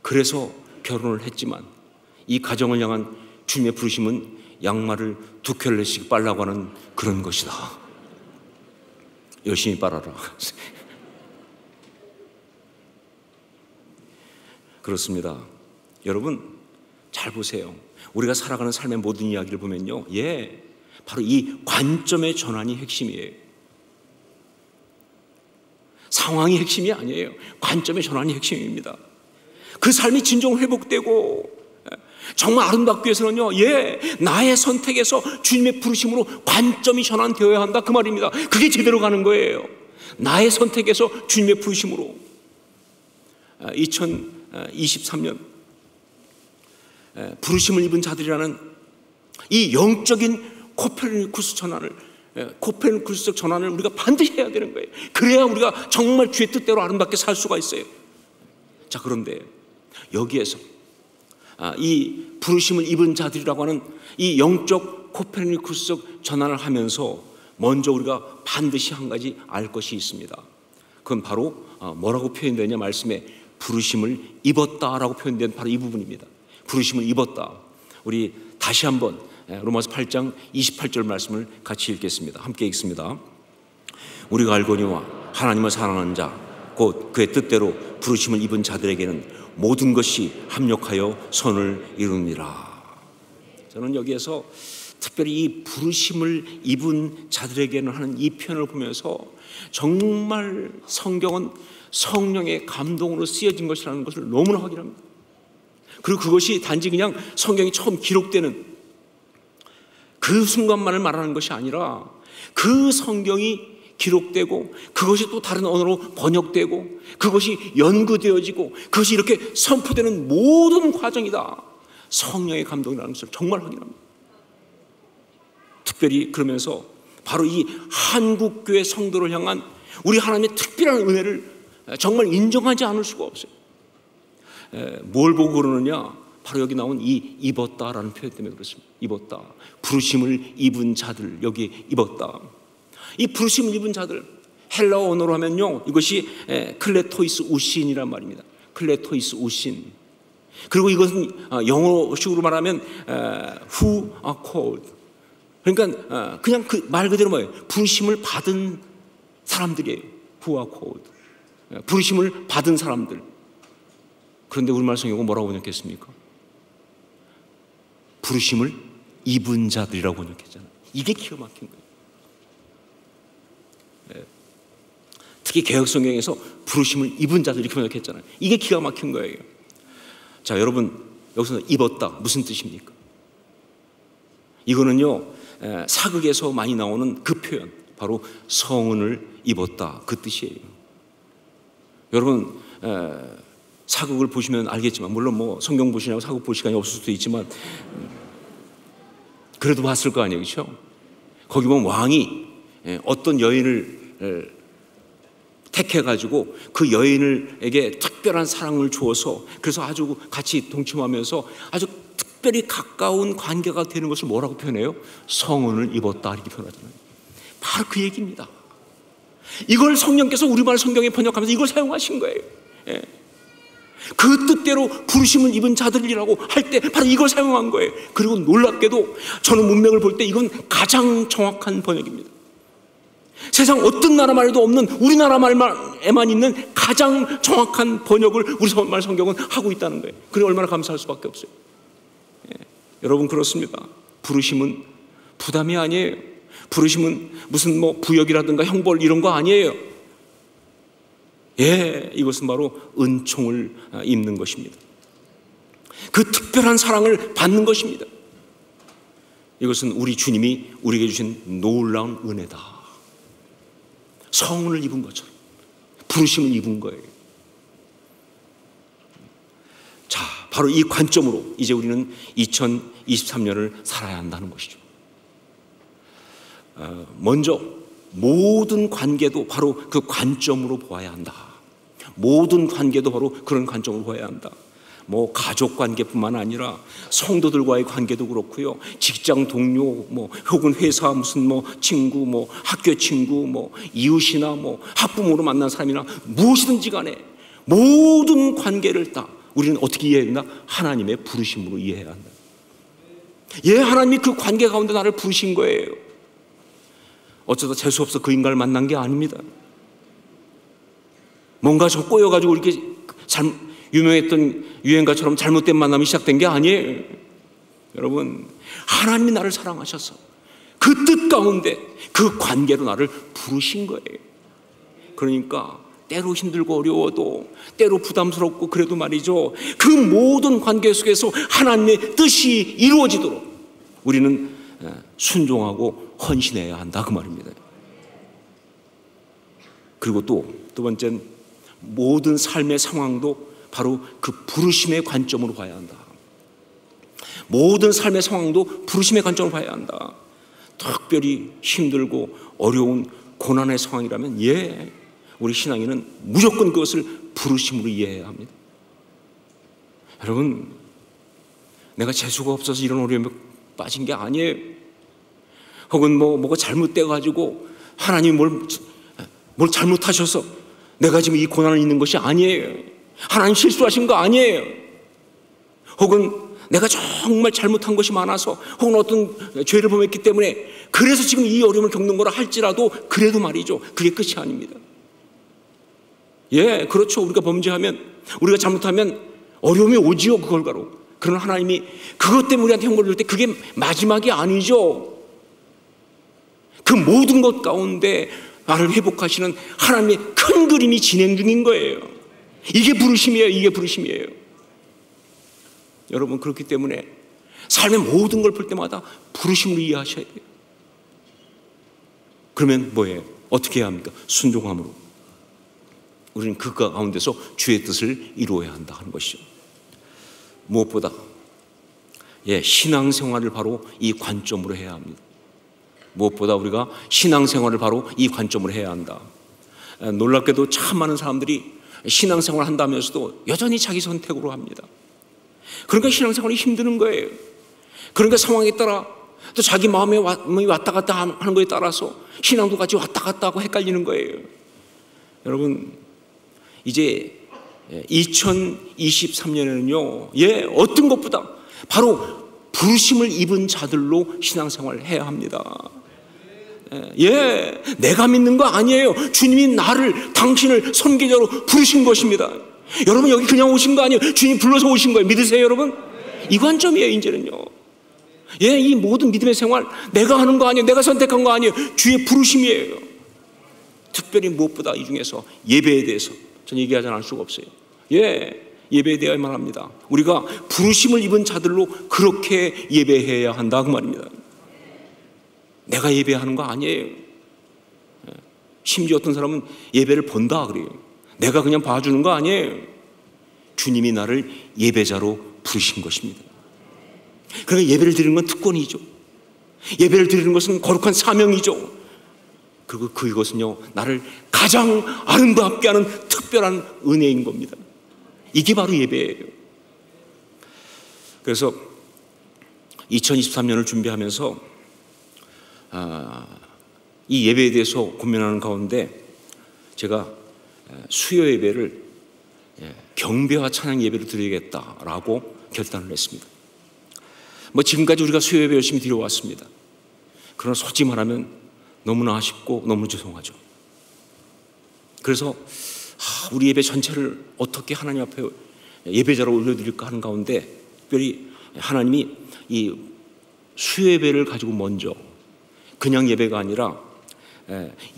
그래서 결혼을 했지만 이 가정을 향한 주님의 부르심은 양말을 2켤레씩 빨라고 하는 그런 것이다. 열심히 빨아라. 그렇습니다. 여러분 잘 보세요. 우리가 살아가는 삶의 모든 이야기를 보면요, 바로 이 관점의 전환이 핵심이에요. 상황이 핵심이 아니에요. 관점의 전환이 핵심입니다. 그 삶이 진정 회복되고 정말 아름답기 위해서는요, 나의 선택에서 주님의 부르심으로 관점이 전환되어야 한다, 그 말입니다. 그게 제대로 가는 거예요. 나의 선택에서 주님의 부르심으로. 2023년 부르심을 입은 자들이라는 이 영적인 코페르니쿠스적 전환을 우리가 반드시 해야 되는 거예요. 그래야 우리가 정말 주의 뜻대로 아름답게 살 수가 있어요. 자, 그런데 여기에서 이 부르심을 입은 자들이라고 하는 이 영적 코페르니쿠스적 전환을 하면서 먼저 우리가 반드시 한 가지 알 것이 있습니다. 그건 바로 뭐라고 표현되냐 말씀에 부르심을 입었다라고 표현된 바로 이 부분입니다. 부르심을 입었다. 우리 다시 한번 로마서 8장 28절 말씀을 같이 읽겠습니다. 함께 읽습니다. 우리가 알거니와 하나님을 사랑하는 자 곧 그의 뜻대로 부르심을 입은 자들에게는 모든 것이 합력하여 선을 이루니라. 저는 여기에서 특별히 이 부르심을 입은 자들에게는 하는 이 표현을 보면서 정말 성경은 성령의 감동으로 쓰여진 것이라는 것을 너무나 확인합니다. 그리고 그것이 단지 그냥 성경이 처음 기록되는 그 순간만을 말하는 것이 아니라 그 성경이 기록되고 그것이 또 다른 언어로 번역되고 그것이 연구되어지고 그것이 이렇게 선포되는 모든 과정이다. 성령의 감동이라는 것을 정말 확인합니다. 특별히 그러면서 바로 이 한국교회 성도를 향한 우리 하나님의 특별한 은혜를 정말 인정하지 않을 수가 없어요. 뭘 보고 그러느냐? 바로 여기 나온 이 입었다라는 표현 때문에 그렇습니다. 입었다. 부르심을 입은 자들, 여기 입었다. 이 부르심을 입은 자들, 헬라어 언어로 하면요, 이것이 클레토이스 우신이란 말입니다. 클레토이스 우신. 그리고 이것은 영어식으로 말하면 who are called. 그러니까 그냥 그 말 그대로 뭐예요? 부르심을 받은 사람들이에요. who are called. 부르심을 받은 사람들. 그런데 우리말 성경은 뭐라고 번역했습니까? 부르심을 입은 자들이라고 번역했잖아요. 이게 기가 막힌 거예요. 특히 개혁성경에서 부르심을 입은 자들 이렇게 번역했잖아요. 이게 기가 막힌 거예요. 자, 여러분 여기서 입었다 무슨 뜻입니까? 이거는요 사극에서 많이 나오는 그 표현, 바로 성은을 입었다, 그 뜻이에요. 여러분 사극을 보시면 알겠지만, 물론 뭐 성경 보시냐고 사극 볼 시간이 없을 수도 있지만 그래도 봤을 거 아니에요, 그렇죠? 거기 보면 왕이 어떤 여인을 택해가지고 그 여인에게 특별한 사랑을 주어서 그래서 아주 같이 동침하면서 아주 특별히 가까운 관계가 되는 것을 뭐라고 표현해요? 성은을 입었다, 이렇게 표현하잖아요. 바로 그 얘기입니다. 이걸 성령께서 우리말 성경에 번역하면서 이걸 사용하신 거예요. 그 뜻대로 부르심을 입은 자들이라고 할 때 바로 이걸 사용한 거예요. 그리고 놀랍게도 저는 문맥을 볼 때 이건 가장 정확한 번역입니다. 세상 어떤 나라 말에도 없는 우리나라 말에만 있는 가장 정확한 번역을 우리 말 성경은 하고 있다는 거예요. 그래 얼마나 감사할 수밖에 없어요. 여러분 그렇습니다. 부르심은 부담이 아니에요. 부르심은 무슨 뭐 부역이라든가 형벌 이런 거 아니에요. 이것은 바로 은총을 입는 것입니다. 그 특별한 사랑을 받는 것입니다. 이것은 우리 주님이 우리에게 주신 놀라운 은혜다. 성은을 입은 것처럼 부르심을 입은 거예요. 자, 바로 이 관점으로 이제 우리는 2023년을 살아야 한다는 것이죠. 먼저 모든 관계도 바로 그 관점으로 보아야 한다. 모든 관계도 바로 그런 관점으로 보아야 한다. 뭐 가족 관계뿐만 아니라 성도들과의 관계도 그렇고요. 직장 동료, 뭐 혹은 회사 무슨 뭐 친구, 뭐 학교 친구, 뭐 이웃이나 뭐 학부모로 만난 사람이나 무엇이든지 간에 모든 관계를 다 우리는 어떻게 이해해야 된다? 하나님의 부르심으로 이해해야 한다. 예, 하나님이 그 관계 가운데 나를 부르신 거예요. 어쩌다 재수없어 그 인간을 만난 게 아닙니다. 뭔가 좀 꼬여가지고 이렇게 유명했던 유행가처럼 잘못된 만남이 시작된 게 아니에요. 여러분, 하나님이 나를 사랑하셔서 그 뜻 가운데 그 관계로 나를 부르신 거예요. 그러니까 때로 힘들고 어려워도, 때로 부담스럽고 그래도 말이죠, 그 모든 관계 속에서 하나님의 뜻이 이루어지도록 우리는 순종하고 헌신해야 한다, 그 말입니다. 그리고 또 두 번째는 모든 삶의 상황도 바로 그 부르심의 관점으로 봐야 한다. 모든 삶의 상황도 부르심의 관점으로 봐야 한다. 특별히 힘들고 어려운 고난의 상황이라면 예, 우리 신앙인은 무조건 그것을 부르심으로 이해해야 합니다. 여러분, 내가 재수가 없어서 이런 어려움에 빠진 게 아니에요. 혹은 뭐가 잘못돼가지고 하나님이 뭘 잘못하셔서 내가 지금 이 고난을 있는 것이 아니에요. 하나님 실수하신 거 아니에요. 혹은 내가 정말 잘못한 것이 많아서 혹은 어떤 죄를 범했기 때문에 그래서 지금 이 어려움을 겪는 거라 할지라도 그래도 말이죠, 그게 끝이 아닙니다. 예, 그렇죠. 우리가 범죄하면, 우리가 잘못하면 어려움이 오지요, 그 결과로. 그러나 하나님이 그것 때문에 우리한테 형벌을 줄 때 그게 마지막이 아니죠. 그 모든 것 가운데 나를 회복하시는 하나님의 큰 그림이 진행 중인 거예요. 이게 부르심이에요. 이게 부르심이에요. 여러분, 그렇기 때문에 삶의 모든 걸 볼 때마다 부르심으로 이해하셔야 돼요. 그러면 뭐예요? 어떻게 해야 합니까? 순종함으로. 우리는 그 가운데서 주의 뜻을 이루어야 한다 하는 것이죠. 무엇보다 신앙생활을 바로 이 관점으로 해야 합니다. 무엇보다 우리가 신앙생활을 바로 이 관점으로 해야 한다. 놀랍게도 참 많은 사람들이 신앙생활을 한다면서도 여전히 자기 선택으로 합니다. 그러니까 신앙생활이 힘드는 거예요. 그러니까 상황에 따라 또 자기 마음이 왔다 갔다 하는 거에 따라서 신앙도 같이 왔다 갔다 하고 헷갈리는 거예요. 여러분, 이제 2023년에는요, 어떤 것보다 바로 부르심을 입은 자들로 신앙생활을 해야 합니다. 내가 믿는 거 아니에요. 주님이 당신을 선교자로 부르신 것입니다. 여러분, 여기 그냥 오신 거 아니에요. 주님 불러서 오신 거예요. 믿으세요, 여러분? 이 관점이에요, 이제는요. 이 모든 믿음의 생활 내가 하는 거 아니에요. 내가 선택한 거 아니에요. 주의 부르심이에요. 특별히 무엇보다 이 중에서 예배에 대해서 전 얘기하지 않을 수가 없어요. 예배에 대해 말합니다. 우리가 부르심을 입은 자들로 그렇게 예배해야 한다, 그 말입니다. 내가 예배하는 거 아니에요. 심지어 어떤 사람은 예배를 본다 그래요. 내가 그냥 봐주는 거 아니에요. 주님이 나를 예배자로 부르신 것입니다. 그러니까 예배를 드리는 건 특권이죠. 예배를 드리는 것은 거룩한 사명이죠. 그리고 그것은요, 나를 가장 아름답게 하는 특별한 은혜인 겁니다. 이게 바로 예배예요. 그래서 2023년을 준비하면서 이 예배에 대해서 고민하는 가운데 제가 수요 예배를 경배와 찬양 예배로 드리겠다라고 결단을 했습니다. 지금까지 우리가 수요 예배 열심히 드려왔습니다. 그러나 솔직히 말하면 너무나 아쉽고 너무 죄송하죠. 그래서 우리 예배 전체를 어떻게 하나님 앞에 예배자로 올려드릴까 하는 가운데 특별히 하나님이 이 수요 예배를 가지고 먼저 그냥 예배가 아니라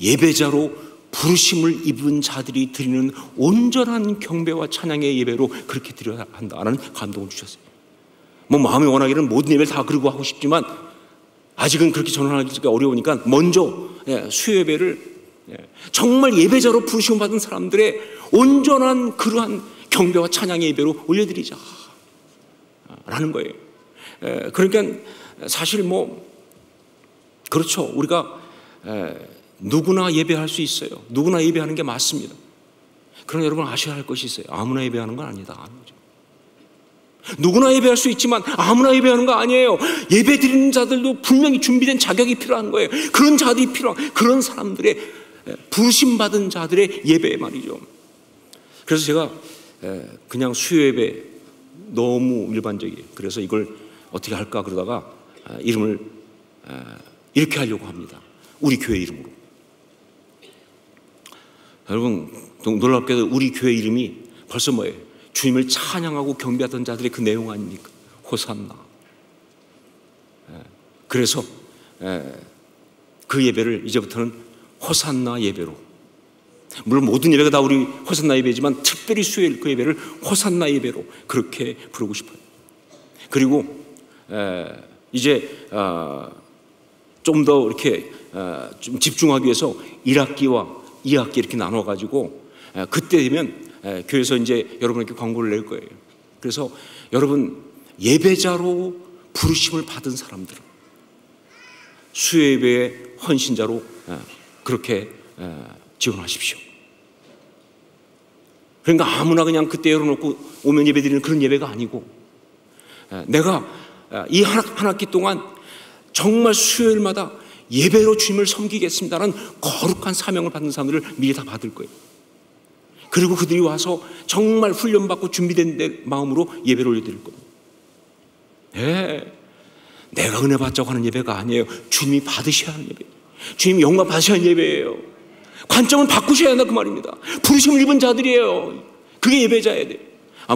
예배자로 부르심을 입은 자들이 드리는 온전한 경배와 찬양의 예배로 그렇게 드려야 한다는 감동을 주셨어요. 마음이 원하기는 모든 예배를 다 그러고 하고 싶지만 아직은 그렇게 전환하기가 어려우니까 먼저 수요 예배를 정말 예배자로 부르심 받은 사람들의 온전한 그러한 경배와 찬양의 예배로 올려드리자 라는 거예요. 그러니까 사실 그렇죠. 우리가 누구나 예배할 수 있어요. 누구나 예배하는 게 맞습니다. 그러나 여러분 아셔야 할 것이 있어요. 아무나 예배하는 건 아니다. 누구나 예배할 수 있지만 아무나 예배하는 거 아니에요. 예배 드리는 자들도 분명히 준비된 자격이 필요한 거예요. 그런 자들이 필요한, 그런 사람들의 부르심받은 자들의 예배 말이죠. 그래서 제가 그냥 수요 예배 너무 일반적이에요. 그래서 이걸 어떻게 할까 그러다가 이름을 이렇게 하려고 합니다. 우리 교회 이름으로. 여러분 놀랍게도 우리 교회 이름이 벌써 뭐예요? 주님을 찬양하고 경배하던 자들의 그 내용 아닙니까? 호산나. 그래서 그 예배를 이제부터는 호산나 예배로, 물론 모든 예배가 다 우리 호산나 예배지만 특별히 수요일 그 예배를 호산나 예배로 그렇게 부르고 싶어요. 그리고 이제 좀 더 이렇게 좀 집중하기 위해서 1학기와 2학기 이렇게 나눠가지고 그때 되면 교회에서 이제 여러분에게 광고를 낼 거예요. 그래서 여러분 예배자로 부르심을 받은 사람들, 수요예배의 헌신자로 그렇게 지원하십시오. 그러니까 아무나 그냥 그때 열어놓고 오면 예배 드리는 그런 예배가 아니고, 내가 이 한 학기 동안 정말 수요일마다 예배로 주님을 섬기겠습니다라는 거룩한 사명을 받는 사람들을 미리 다 받을 거예요. 그리고 그들이 와서 정말 훈련받고 준비된 마음으로 예배를 올려드릴 겁니다. 내가 은혜 받자고 하는 예배가 아니에요. 주님이 받으셔야 하는 예배, 주님이 영광 받으셔야 하는 예배예요. 관점을 바꾸셔야 한다 그 말입니다. 부르심을 입은 자들이에요. 그게 예배자야 돼요.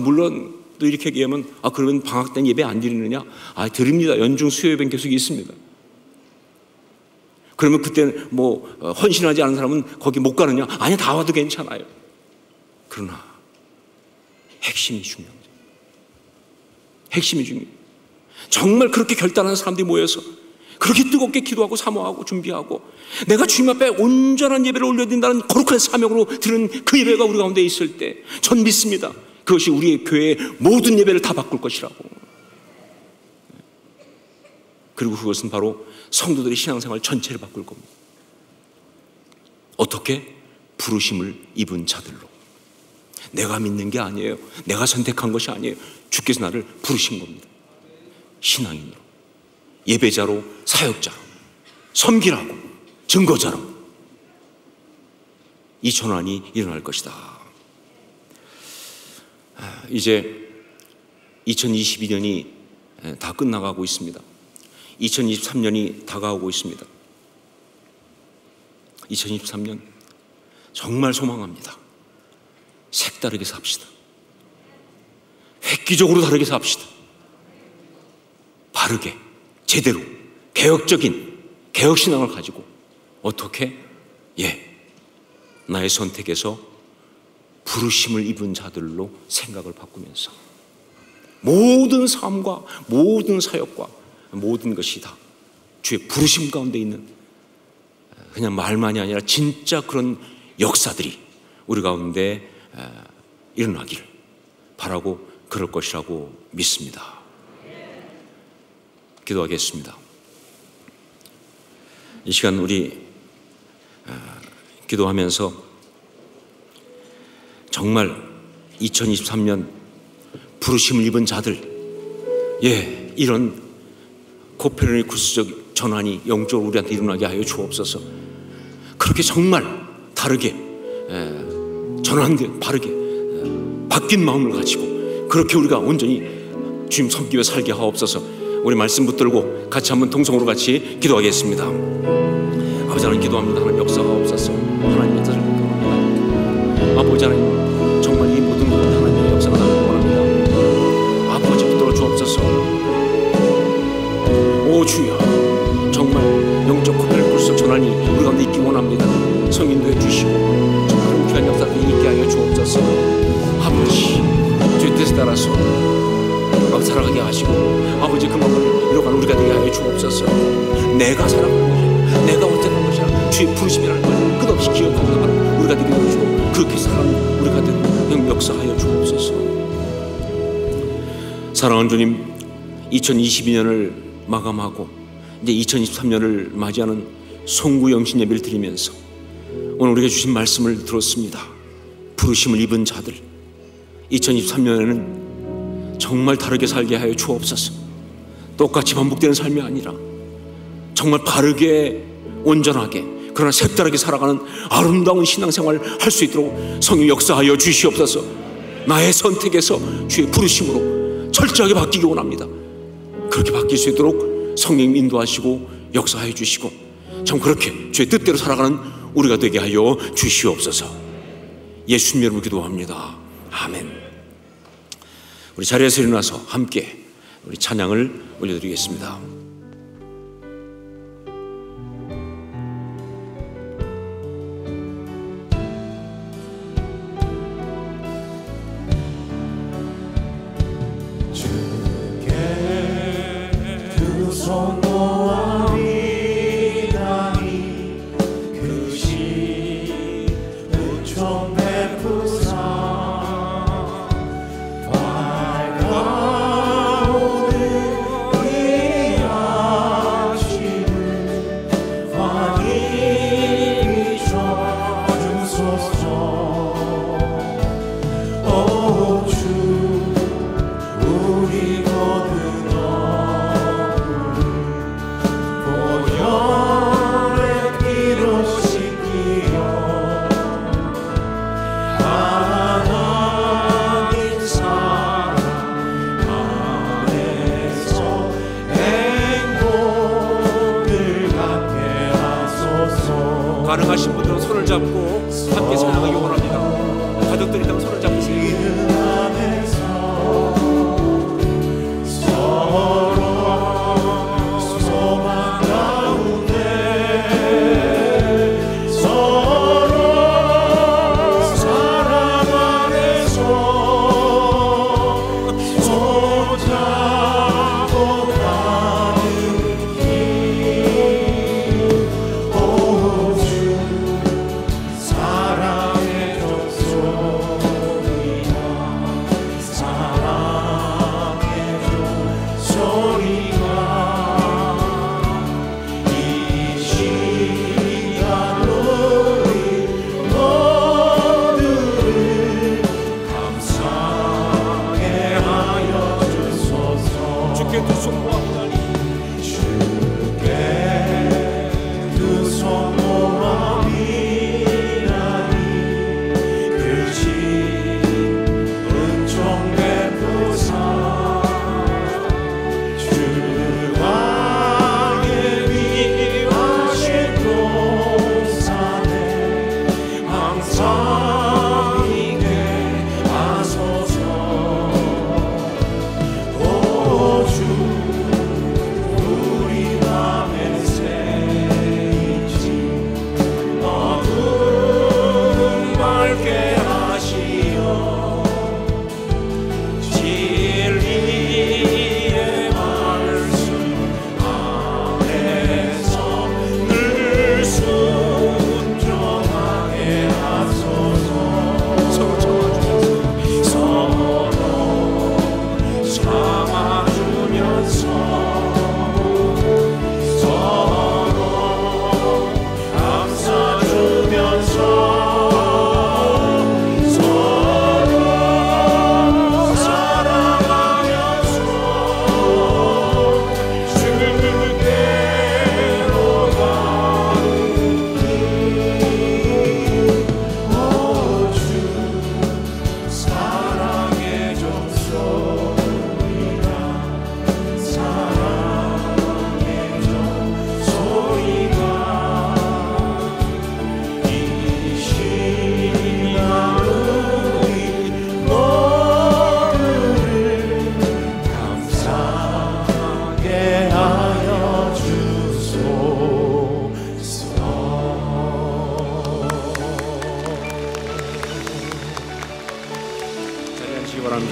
물론 또 이렇게 얘기하면 그러면 방학 때는 예배 안 드리느냐? 드립니다. 연중 수요 예배는 계속 있습니다. 그러면 그때는 뭐 헌신하지 않은 사람은 거기 못 가느냐? 아니, 다 와도 괜찮아요. 그러나 핵심이 중요한 거죠. 핵심이 중요해요. 정말 그렇게 결단하는 사람들이 모여서 그렇게 뜨겁게 기도하고 사모하고 준비하고 내가 주님 앞에 온전한 예배를 올려드린다는 거룩한 사명으로 드는 그 예배가 우리 가운데 있을 때 전 믿습니다. 그것이 우리의 교회의 모든 예배를 다 바꿀 것이라고. 그리고 그것은 바로 성도들의 신앙생활 전체를 바꿀 겁니다. 어떻게? 부르심을 입은 자들로. 내가 믿는 게 아니에요. 내가 선택한 것이 아니에요. 주께서 나를 부르신 겁니다. 신앙인으로, 예배자로, 사역자로, 섬기라고, 증거자로 이 전환이 일어날 것이다. 이제 2022년이 다 끝나가고 있습니다. 2023년이 다가오고 있습니다. 2023년 정말 소망합니다. 색다르게 삽시다. 획기적으로 다르게 삽시다. 바르게, 제대로, 개혁적인 개혁신앙을 가지고 어떻게? 나의 선택에서 부르심을 입은 자들로 생각을 바꾸면서 모든 삶과 모든 사역과 모든 것이 다 주의 부르심 가운데 있는 그냥 말만이 아니라 진짜 그런 역사들이 우리 가운데 일어나기를 바라고 그럴 것이라고 믿습니다. 기도하겠습니다. 이 시간 우리 기도하면서 정말 2023년 부르심을 입은 자들, 이런 코페르니쿠스적 전환이 영적으로 우리한테 일어나게 하여 주옵소서. 그렇게 정말 다르게 전환된, 바르게 바뀐 마음을 가지고 그렇게 우리가 온전히 주님 섬기며 살게 하옵소서. 우리 말씀 붙들고 같이 한번 통성으로 같이 기도하겠습니다. 아버지 하나님 기도합니다. 하나님 역사하옵소서. 하나님의 뜻을 기도합니다. 아버지 하나님 정말 이 모든 것 하나님의 역사가 나를 원합니다. 아버지 붙들어 주옵소서. 오 주여, 정말 영적 코페르니쿠스 전환이 우리 가운데 있기 원합니다. 성인도 해주시고 그런 귀한 역사들이 있게 하여 주옵소서. 아버지 주의 뜻에 따라서 살아가게 하시고 아버지 그 마음을 이뤄가는 우리가 되게 하여 주옵소서. 내가 살아가는 것이야, 내가 언제나 것이야, 주의 부르심이라는 걸 끝없이 기억하고 나가는 우리가 되게 하여 주고 그렇게 살아가는 우리가 되는 역사하여 주옵소서. 사랑하는 주님, 2022년을 마감하고 이제 2023년을 맞이하는 송구 영신 예배를 드리면서 오늘 우리가 주신 말씀을 들었습니다. 부르심을 입은 자들, 2023년에는 정말 다르게 살게 하여 주옵소서. 똑같이 반복되는 삶이 아니라 정말 바르게, 온전하게, 그러나 색다르게 살아가는 아름다운 신앙생활을 할 수 있도록 성령 역사하여 주시옵소서. 나의 선택에서 주의 부르심으로 철저하게 바뀌기 원합니다. 그렇게 바뀔 수 있도록 성령 인도하시고 역사하여 주시고 참 그렇게 주의 뜻대로 살아가는 우리가 되게 하여 주시옵소서. 예수님 이름으로 기도합니다. 아멘. 우리 자리에서 일어나서 함께 우리 찬양을 올려드리겠습니다. 손 모아 위다니 그시 은총 베푸사 밝아오는 이 아침을 환히 비춰주소서. 오 주 우리 거듭 가능하신 분들은 손을 잡고 함께 찬양하기 원합니다. 가족들이 다 손을 잡으세요.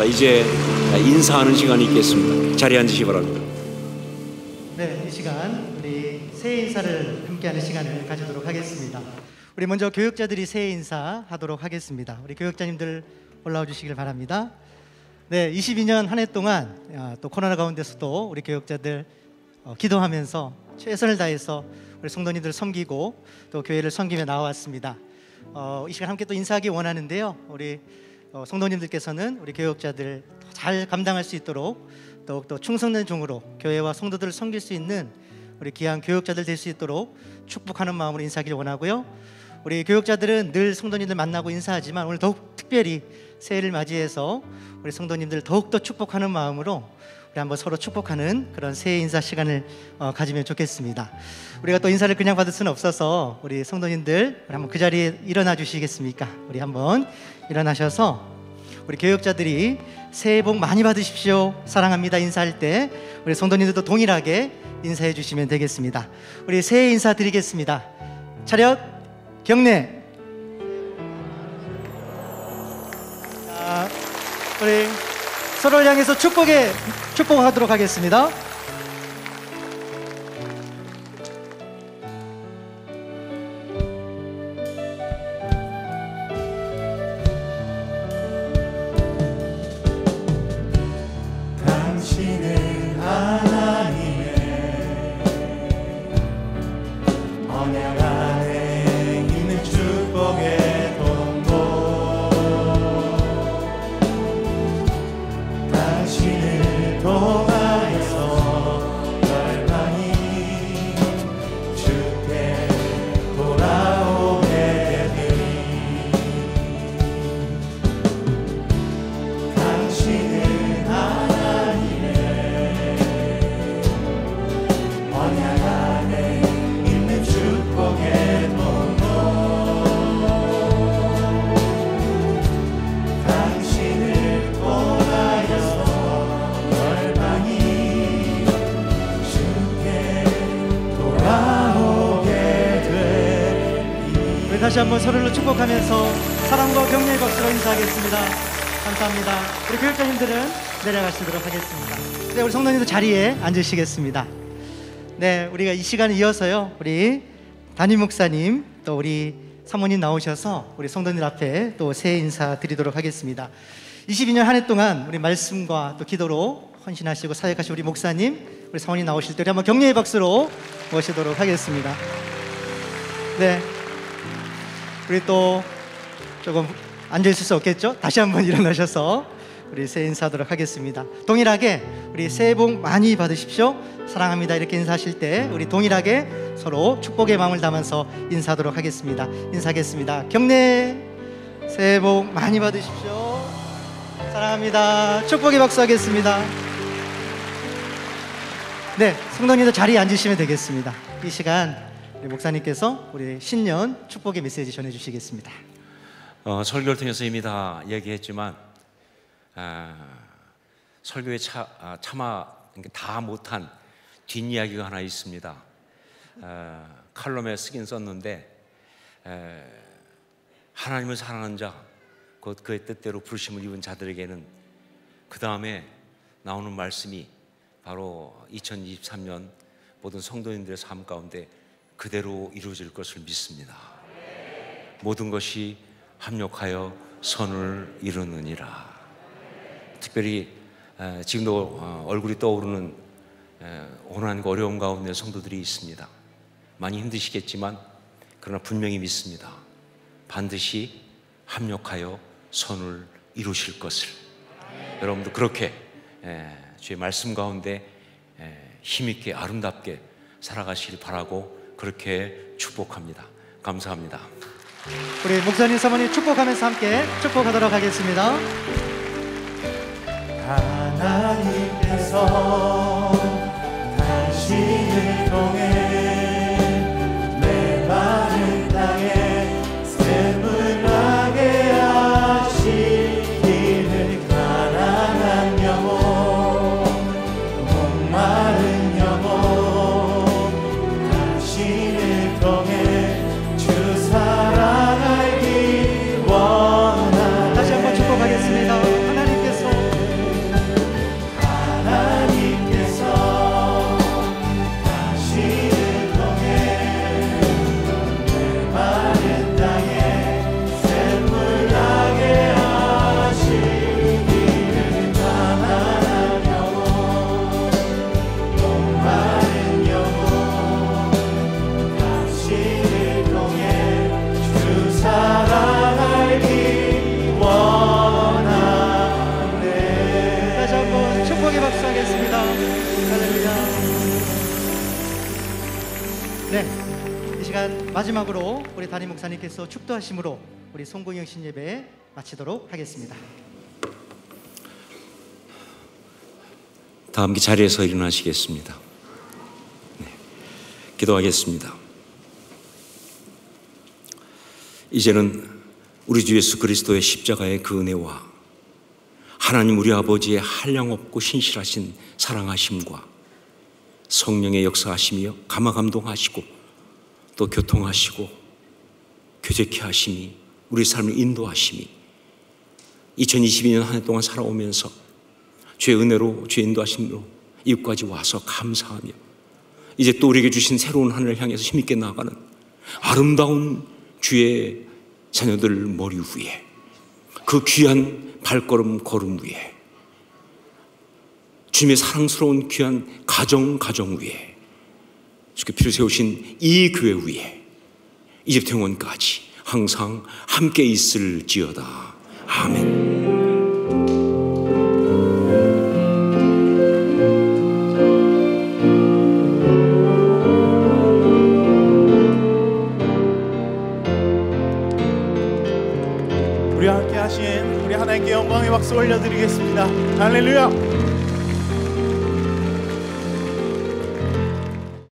이제 인사하는 시간이 있겠습니다. 자리에 앉으시기 바랍니다. 네, 이 시간 우리 새해 인사를 함께하는 시간을 가지도록 하겠습니다. 우리 먼저 교육자들이 새해 인사하도록 하겠습니다. 우리 교육자님들 올라와 주시길 바랍니다. 네, 22년 한 해 동안 또 코로나 가운데서도 우리 교육자들 기도하면서 최선을 다해서 우리 성도님들 섬기고 또 교회를 섬기며 나와왔습니다. 이 시간 함께 또 인사하기 원하는데요. 우리 성도님들께서는 우리 교역자들 잘 감당할 수 있도록 더욱더 충성된 종으로 교회와 성도들을 섬길 수 있는 우리 귀한 교역자들 될 수 있도록 축복하는 마음으로 인사하기를 원하고요. 우리 교역자들은 늘 성도님들 만나고 인사하지만 오늘 더욱 특별히 새해를 맞이해서 우리 성도님들 더욱더 축복하는 마음으로 우리 한번 서로 축복하는 그런 새해 인사 시간을 가지면 좋겠습니다. 우리가 또 인사를 그냥 받을 수는 없어서 우리 성도님들 우리 한번 그 자리에 일어나 주시겠습니까? 우리 한번 일어나셔서 우리 교역자들이 새해 복 많이 받으십시오, 사랑합니다 인사할 때 우리 성도님들도 동일하게 인사해 주시면 되겠습니다. 우리 새해 인사 드리겠습니다. 차렷 경례. 자, 우리 서로를 향해서 축복하도록 하겠습니다. 당신은 하나님의 언약 안에 있는 축복의 동고, 당신을 통하여서 열방이 주께 돌아오게 되리. 당신은 하나님의 언약 안에 있는 축복의 통로, 당신을 통하여서 열방이 주께 돌아오게 되리. 우리 다시 한번 서로를 축복하면서 사랑과 격려의 박수로 인사하겠습니다. 감사합니다. 우리 교육자님들은 내려가시도록 하겠습니다. 네, 우리 성도님들 자리에 앉으시겠습니다. 네, 우리가 이 시간을 이어서요, 우리 담임 목사님 또 우리 사모님 나오셔서 우리 성도님 앞에 또 새해 인사 드리도록 하겠습니다. 22년 한 해 동안 우리 말씀과 또 기도로 헌신하시고 사역하신 우리 목사님, 우리 사모님 나오실 때 우리 한번 격려의 박수로 모시도록 하겠습니다. 네, 우리 또 조금 앉아있을 수 없겠죠? 다시 한번 일어나셔서 우리 새해 인사하도록 하겠습니다. 동일하게 우리 새해 복 많이 받으십시오, 사랑합니다 이렇게 인사하실 때 우리 동일하게 서로 축복의 마음을 담아서 인사하도록 하겠습니다. 인사하겠습니다. 경례. 새해 복 많이 받으십시오, 사랑합니다. 축복의 박수 하겠습니다. 네, 성도님들 자리에 앉으시면 되겠습니다. 이 시간 우리 목사님께서 우리 신년 축복의 메시지 전해주시겠습니다. 설교를 통해서 이미 다 얘기했지만 설교에 차마 다 못한 뒷이야기가 하나 있습니다. 칼럼에 쓰긴 썼는데 하나님을 사랑하는 자, 곧 그의 뜻대로 부르심을 입은 자들에게는 그 다음에 나오는 말씀이 바로 2023년 모든 성도님들의 삶 가운데 그대로 이루어질 것을 믿습니다. 모든 것이 합력하여 선을 이루느니라. 특별히 지금도 얼굴이 떠오르는 고난과 어려움 가운데 성도들이 있습니다. 많이 힘드시겠지만 그러나 분명히 믿습니다. 반드시 합력하여 선을 이루실 것을. 여러분도 그렇게 주의 말씀 가운데 힘있게 아름답게 살아가시길 바라고 그렇게 축복합니다. 감사합니다. 우리 목사님 사모님 축복하면서 함께 축복하도록 하겠습니다. 하나님께서 당신을 통해 내 마른 땅에 샘을 나게 하시기를, 가난한 영혼 목마른 영혼 당신을 통해 주 사랑 알기 원하네. 다시 한번 축복하겠습니다. 감사하겠습니다. 할렐루야. 네, 이 시간 마지막으로 우리 담임 목사님께서 축도하심으로 우리 송구영 신예배 마치도록 하겠습니다. 다 함께 자리에서 일어나시겠습니다. 네, 기도하겠습니다. 이제는 우리 주 예수 그리스도의 십자가의 그 은혜와 하나님 우리 아버지의 한량없고 신실하신 사랑하심과 성령의 역사하심이여 감화감동하시고 또 교통하시고 교제케 하심이 우리 삶을 인도하심이 2022년 한 해 동안 살아오면서 주의 은혜로 주의 인도하심으로 이곳까지 와서 감사하며 이제 또 우리에게 주신 새로운 한 해를 향해서 힘있게 나아가는 아름다운 주의 자녀들 머리 위에 그 귀한 발걸음 걸음 위에 주님의 사랑스러운 귀한 가정 위에 주께 피를 세우신 이 교회 위에 이제부터 영원까지 항상 함께 있을지어다. 아멘. 우리와 함께 하신 우리 하나님께 영광의 박수 올려드리겠습니다. 할렐루야.